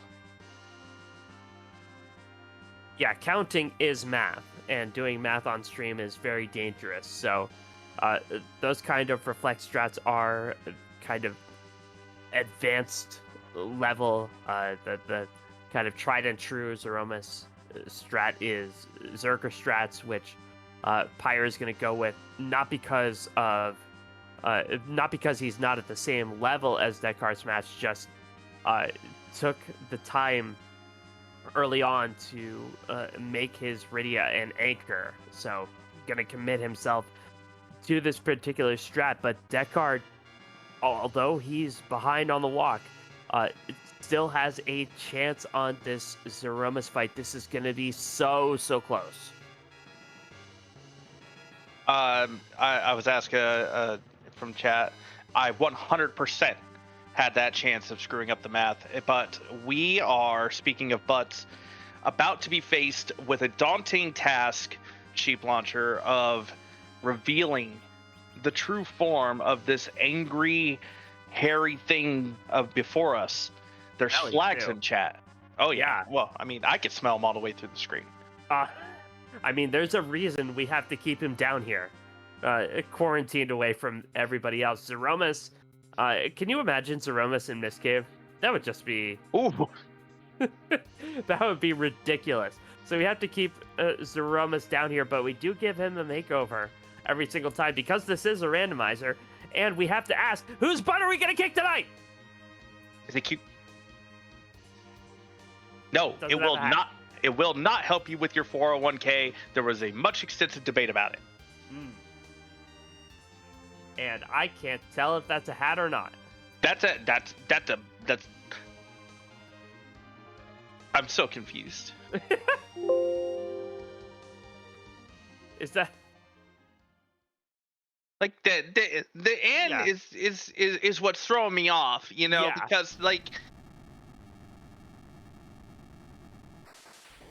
Yeah, counting is math, and doing math on stream is very dangerous. So those kind of reflect strats are kind of advanced level. The kind of tried and true Zeromus strat is Zerker strats, which Pyre is going to go with, not because he's not at the same level as DekarSMASH, just took the time early on to make his Rydia an anchor, so going to commit himself to this particular strat. But Dekar, although he's behind on the walk, still has a chance on this Zeromus fight. This is going to be so close. I was asked from chat. I 100% had that chance of screwing up the math, but we are, speaking of butts, about to be faced with a daunting task, Sheep Launcher, of revealing the true form of this angry, hairy thing before us. There's flags in chat. Oh, yeah. Well, I mean, I could smell them all the way through the screen. I mean, there's a reason we have to keep him down here, quarantined away from everybody else. Zeromus, can you imagine Zeromus in Mistcave? That would just be... Ooh. That would be ridiculous. So we have to keep Zeromus down here, but we do give him a makeover every single time because this is a randomizer, and we have to ask, whose butt are we going to kick tonight? Is it cute? No, it will not. It will not help you with your 401k. There was a much extensive debate about it. And I can't tell if that's a hat or not. That's. I'm so confused. Is that like the end is what's throwing me off, because like.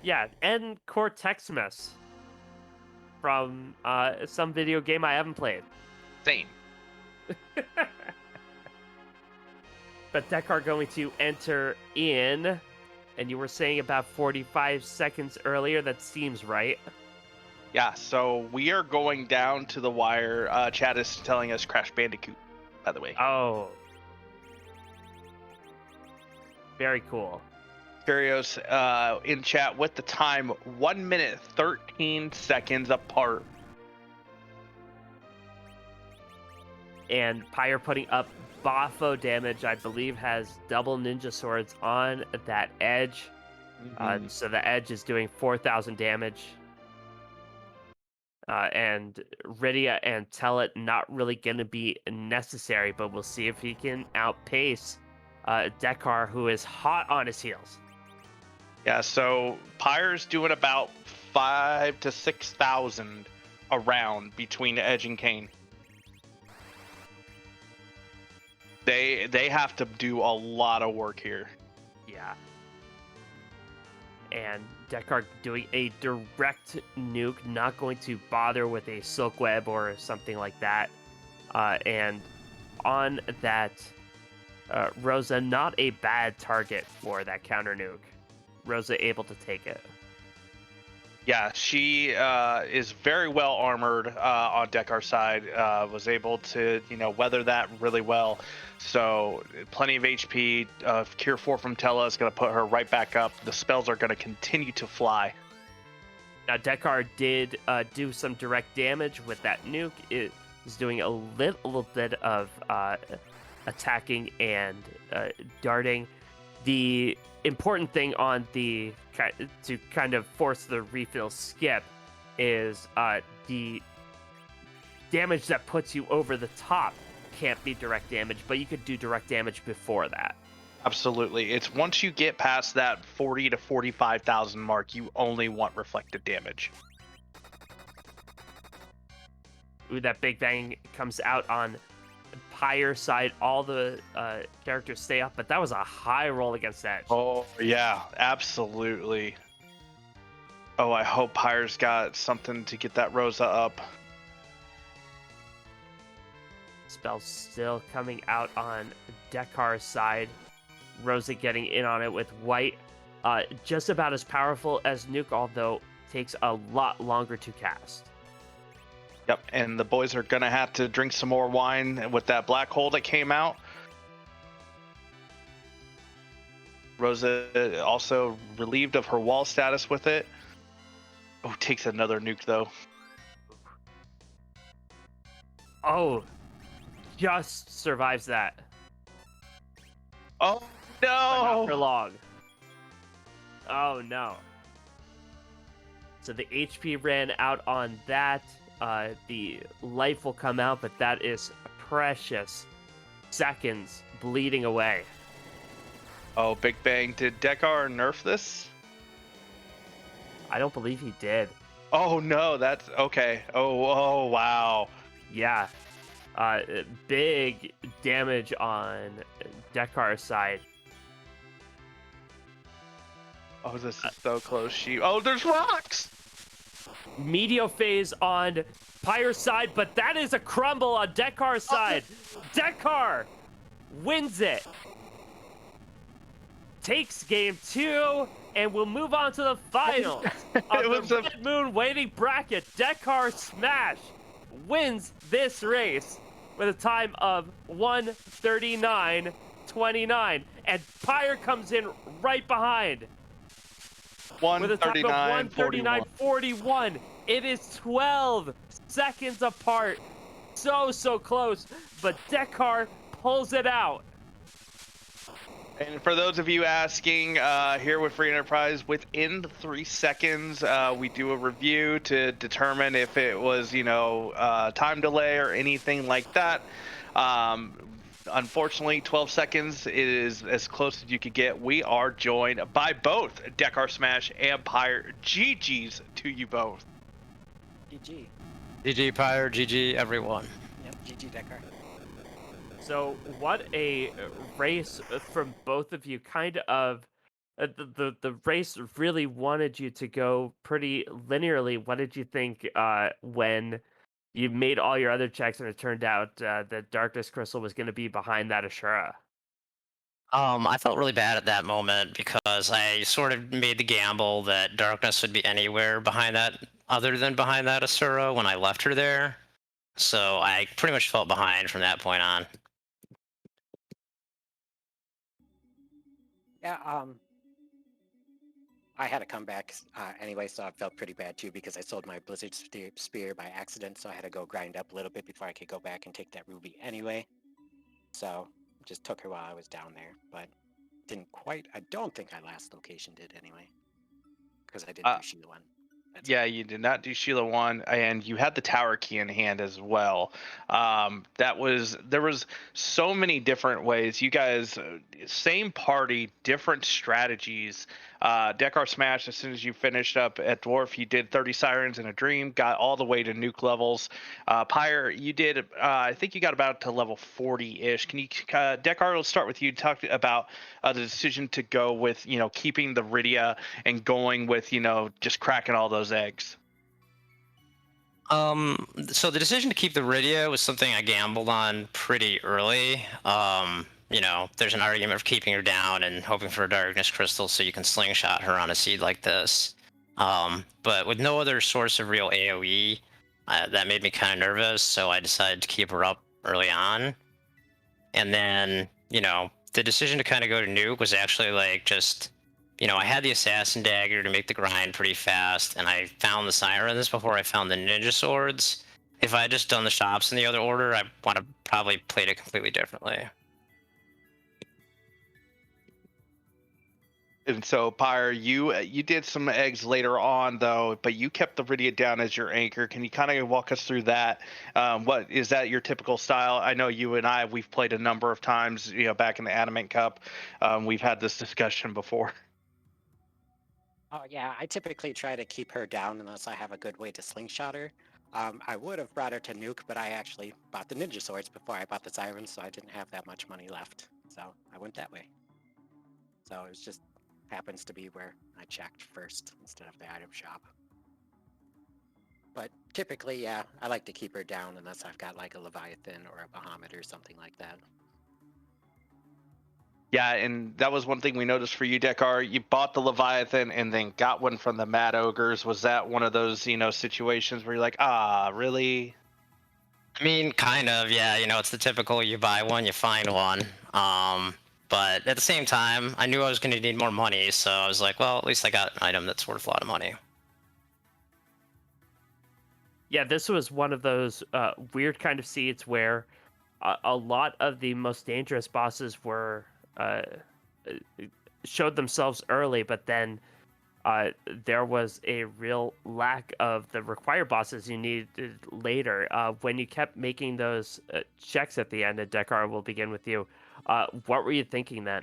Yeah, and DekarSMASH from some video game I haven't played. Same. But Dekar going to enter in, and you were saying about 45 seconds earlier. That seems right. Yeah, so we are going down to the wire. Chat is telling us Crash Bandicoot, by the way. Oh. Very cool. Curios in chat with the time 1 minute 13 seconds apart. And Pyre putting up Bafo damage, I believe, has double ninja swords on that edge. So the edge is doing 4,000 damage. And Rydia and Tellet not really going to be necessary, but we'll see if he can outpace Dekar, who is hot on his heels. Yeah, so Pyre's doing about 5 to 6,000 around between Edge and Kane. They have to do a lot of work here. Yeah. And Dekar doing a direct nuke, not going to bother with a silk web or something like that. And on that, Rosa, not a bad target for that counter nuke. Rosa able to take it. Yeah, she is very well armored on Dekar's side. Was able to, weather that really well. So plenty of HP. Cure 4 from Tella is going to put her right back up. The spells are going to continue to fly. Now, Dekar did do some direct damage with that nuke. It is doing a little bit of attacking and darting. The important thing on the to kind of force the refill skip is the damage that puts you over the top can't be direct damage, but you could do direct damage before that. Absolutely. It's once you get past that 40 to 45,000 mark, you only want reflected damage. Ooh, that Big Bang comes out on Pyre side. All the characters stay up, but that was a high roll against Edge. Oh, yeah, absolutely. Oh, I hope Pyre's got something to get that Rosa up. Spell still coming out on Dekar's side. Rosa getting in on it with white. Just about as powerful as Nuke, although takes a lot longer to cast. Yep, and the boys are going to have to drink some more wine with that black hole that came out. Rosa also relieved of her wall status with it. Oh, takes another nuke, though. Oh, just survives that. Oh, no! But not for long. Oh, no. So the HP ran out on that. The life will come out, but that is precious seconds bleeding away. Oh, Big Bang. Did Dekar nerf this? I don't believe he did. Oh, no. That's okay. Oh, wow. Yeah. Big damage on Dekar's side. Oh, this is so close. Oh, there's rocks! Meteor phase on Pyre's side, but that is a crumble on Dekar's side. Dekar wins it. Takes game 2, and we'll move on to the finals of the Red Moon Waning bracket. DekarSMASH wins this race with a time of 1:39.29, and Pyre comes in right behind with a time of 1:39.41. It is 12 seconds apart. So close, but Dekar pulls it out. And for those of you asking, here with Free Enterprise, within 3 seconds, we do a review to determine if it was, time delay or anything like that. Unfortunately, 12 seconds is as close as you could get. We are joined by both DekarSMASH and Pyre. GG's to you both. GG. GG Pyre, GG everyone. Yep, GG Dekar. So what a race from both of you. Kind of the race really wanted you to go pretty linearly. What did you think when you made all your other checks and it turned out that Darkness Crystal was going to be behind that Ashura? I felt really bad at that moment because I sort of made the gamble that Darkness would be anywhere behind that other than behind that Asura when I left her there. So I pretty much felt behind from that point on. Yeah, I had to come back anyway, so I felt pretty bad too because I sold my Blizzard Spear by accident, so I had to go grind up a little bit before I could go back and take that ruby anyway. So just took her while I was down there, but didn't quite. I don't think I last location did anyway, because I didn't do Sheila 1. Yeah, you did not do Sheila 1, and you had the tower key in hand as well. There was so many different ways. You guys, same party, different strategies. DekarSMASH, as soon as you finished up at Dwarf, you did 30 Sirens in a Dream, got all the way to nuke levels. Pyre, you did, I think you got about to level 40-ish. Can you, Dekar, let's start with you. Talk about the decision to go with, keeping the Rydia and going with, just cracking all those eggs. So the decision to keep the Rydia was something I gambled on pretty early. There's an argument for keeping her down and hoping for a Darkness Crystal so you can slingshot her on a seed like this. But with no other source of real AoE, that made me kind of nervous, so I decided to keep her up early on. And then, the decision to kind of go to nuke was actually like just, I had the Assassin Dagger to make the grind pretty fast, and I found the Sirens before I found the Ninja Swords. If I had just done the shops in the other order, I would have probably played it completely differently. And so, Pyre, you did some eggs later on, though, but you kept the Rydia down as your anchor. Can you kind of walk us through that? What is that your typical style? I know you and we've played a number of times, back in the Adamant Cup. We've had this discussion before. Oh yeah, I typically try to keep her down unless I have a good way to slingshot her. I would have brought her to nuke, but I actually bought the Ninja Swords before I bought the Sirens, so I didn't have that much money left. So I went that way. So it just happens to be where I checked first instead of the item shop. But typically, yeah, I like to keep her down unless I've got like a Leviathan or a Bahamut or something like that. Yeah, and that was one thing we noticed for you, Dekar. You bought the Leviathan and then got one from the Mad Ogres. Was that one of those, situations where you're like, really? I mean, kind of, yeah. It's the typical you buy one, you find one. But at the same time, I knew I was going to need more money, so I was like, well, at least I got an item that's worth a lot of money. Yeah, this was one of those weird kind of seeds where a lot of the most dangerous bosses were showed themselves early, but then there was a real lack of the required bosses you needed later. When you kept making those checks at the end, and Dekar, will begin with you. What were you thinking then?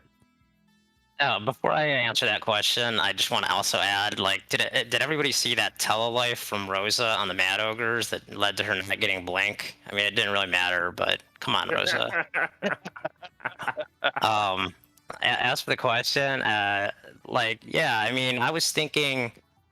Before I answer that question, I just want to also add, did everybody see that telelife from Rosa on the Mad Ogres that led to her not getting Blink? I mean, it didn't really matter, but come on, Rosa. As for the question, yeah, I mean, I was thinking,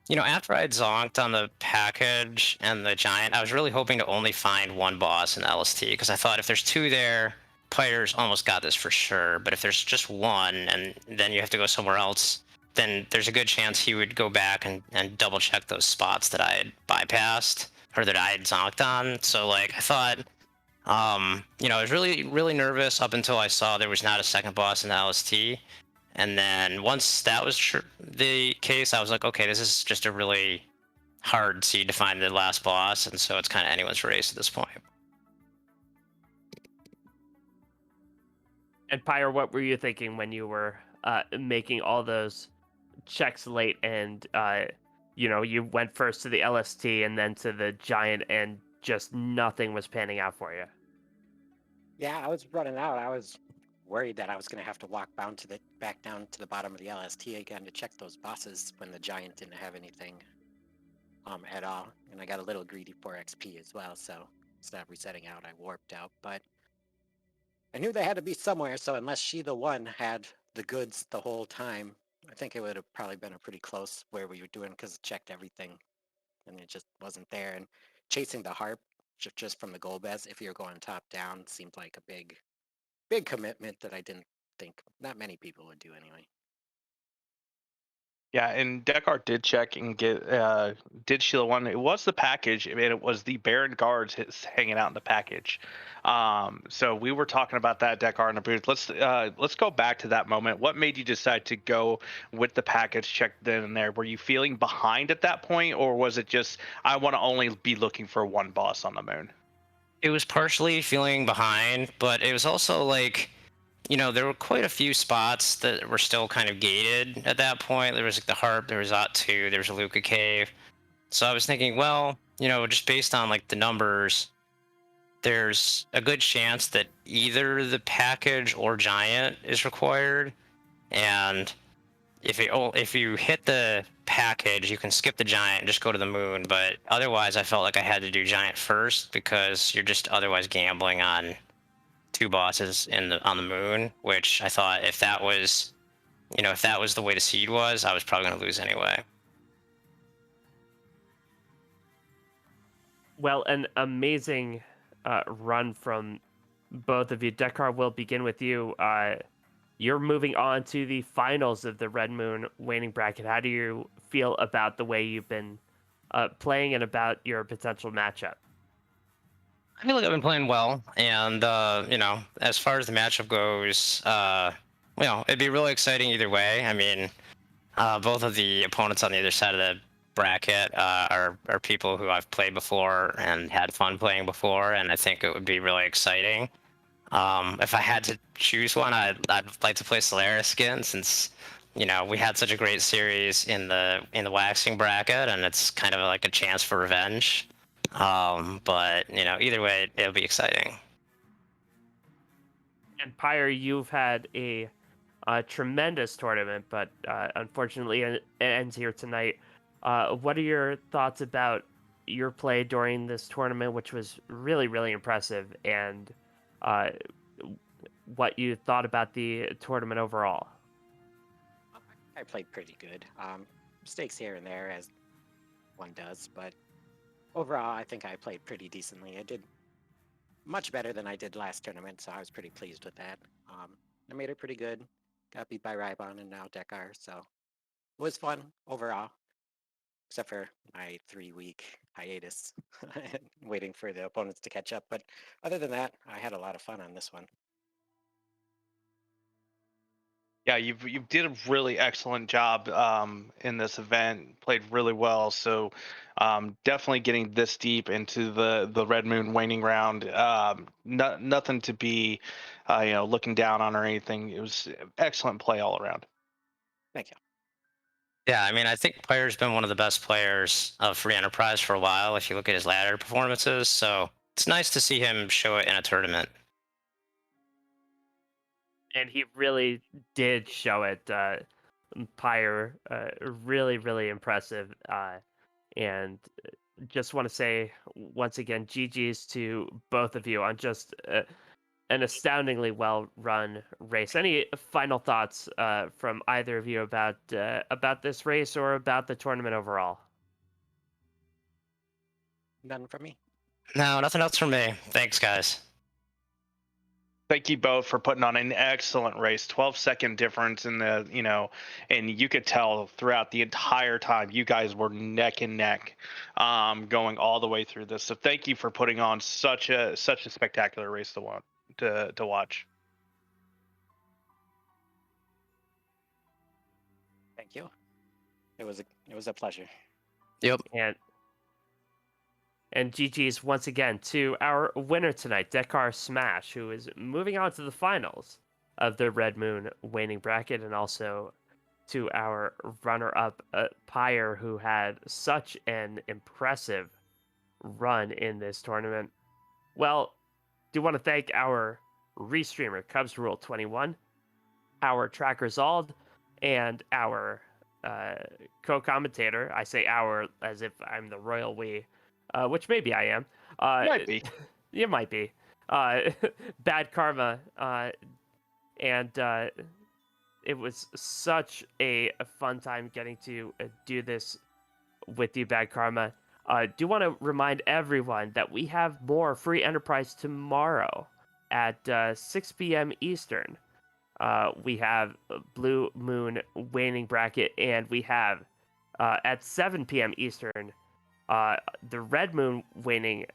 after I'd zonked on the package and the giant, I was really hoping to only find one boss in LST, because I thought if there's two there, Pyre's almost got this for sure, but if there's just one and then you have to go somewhere else, then there's a good chance he would go back and double check those spots that I had bypassed or that I had zonked on. So I thought, I was really, really nervous up until I saw there was not a second boss in the LST. And then once that was the case, I was like, okay, this is just a really hard seed to find the last boss. And so it's kind of anyone's race at this point. And Pyre, what were you thinking when you were making all those checks late and you went first to the LST and then to the giant and just nothing was panning out for you? Yeah, I was running out. I was worried that I was going to have to walk back down to the bottom of the LST again to check those bosses when the giant didn't have anything at all. And I got a little greedy for XP as well, so instead of resetting out, I warped out. But I knew they had to be somewhere, so unless she the one had the goods the whole time, I think it would have probably been a pretty close where we were doing, because it checked everything and it just wasn't there. And chasing the harp just from the gold beds, if you're going top down, seemed like a big commitment that I didn't think not many people would do anyway. Yeah, and Dekar did check and did Sheila one. It was the package. I mean, it was the Baron guards hanging out in the package. So we were talking about that, Dekar, in the booth. Let's go back to that moment. What made you decide to go with the package checked then and there? Were you feeling behind at that point, or was it just I want to only be looking for one boss on the moon? It was partially feeling behind, but it was also there were quite a few spots that were still kind of gated at that point. There was the Harp, there was Ot2, there was a Luca Cave. So I was thinking, well, just based on the numbers, there's a good chance that either the package or giant is required. And, if you hit the package, you can skip the giant and just go to the moon. But otherwise, I felt like I had to do giant first because you're just otherwise gambling on 2 bosses on the moon. Which I thought if that was the way the seed was, I was probably going to lose anyway. Well, an amazing run from both of you. Dekar, will begin with you. You're moving on to the finals of the Red Moon Waning bracket. How do you feel about the way you've been playing and about your potential matchup? I feel like I've been playing well, and as far as the matchup goes, it'd be really exciting either way. I mean, both of the opponents on the other side of the bracket are people who I've played before and had fun playing before, and I think it would be really exciting. If I had to choose one, I'd like to play Solaris again, since we had such a great series in the waxing bracket, and it's kind of like a chance for revenge. But either way, it'll be exciting. And Pyre, you've had a tremendous tournament, but unfortunately it ends here tonight. What are your thoughts about your play during this tournament, which was really, really impressive, and what you thought about the tournament overall? I played pretty good. Mistakes here and there, as one does, but overall, I think I played pretty decently. I did much better than I did last tournament, so I was pretty pleased with that. I made it pretty good. Got beat by Rybon and now Dekar, so it was fun overall, except for my 3-week hiatus, waiting for the opponents to catch up. But other than that, I had a lot of fun on this one. Yeah, you did a really excellent job in this event. Played really well. So definitely getting this deep into the Red Moon waning round. Nothing to be looking down on or anything. It was excellent play all around. Thank you. Yeah, I mean, I think Pyre's been one of the best players of Free Enterprise for a while, if you look at his ladder performances. So it's nice to see him show it in a tournament. And he really did show it. Pyre, really, really impressive. And just want to say once again, GG's to both of you on just an astoundingly well-run race. Any final thoughts from either of you about this race or about the tournament overall? None from me. No, nothing else from me. Thanks, guys. Thank you both for putting on an excellent race. 12-second difference in and you could tell throughout the entire time you guys were neck and neck, going all the way through this. So thank you for putting on such a spectacular race to watch. Thank you. It was a pleasure. Yep. And GG's once again to our winner tonight, DekarSMASH, who is moving on to the finals of the Red Moon waning bracket, and also to our runner-up, Pyre, who had such an impressive run in this tournament. Well, do want to thank our restreamer, Cubs Rule 21, our tracker Zald, and our co-commentator. I say our as if I'm the royal we. Which maybe I am. Might be. You might be. Bad Karma. And it was such a fun time getting to do this with you, Bad Karma. Do want to remind everyone that we have more Free Enterprise tomorrow at 6 p.m. Eastern. We have Blue Moon Waning Bracket, and we have at 7 p.m. Eastern the Red Moon Waning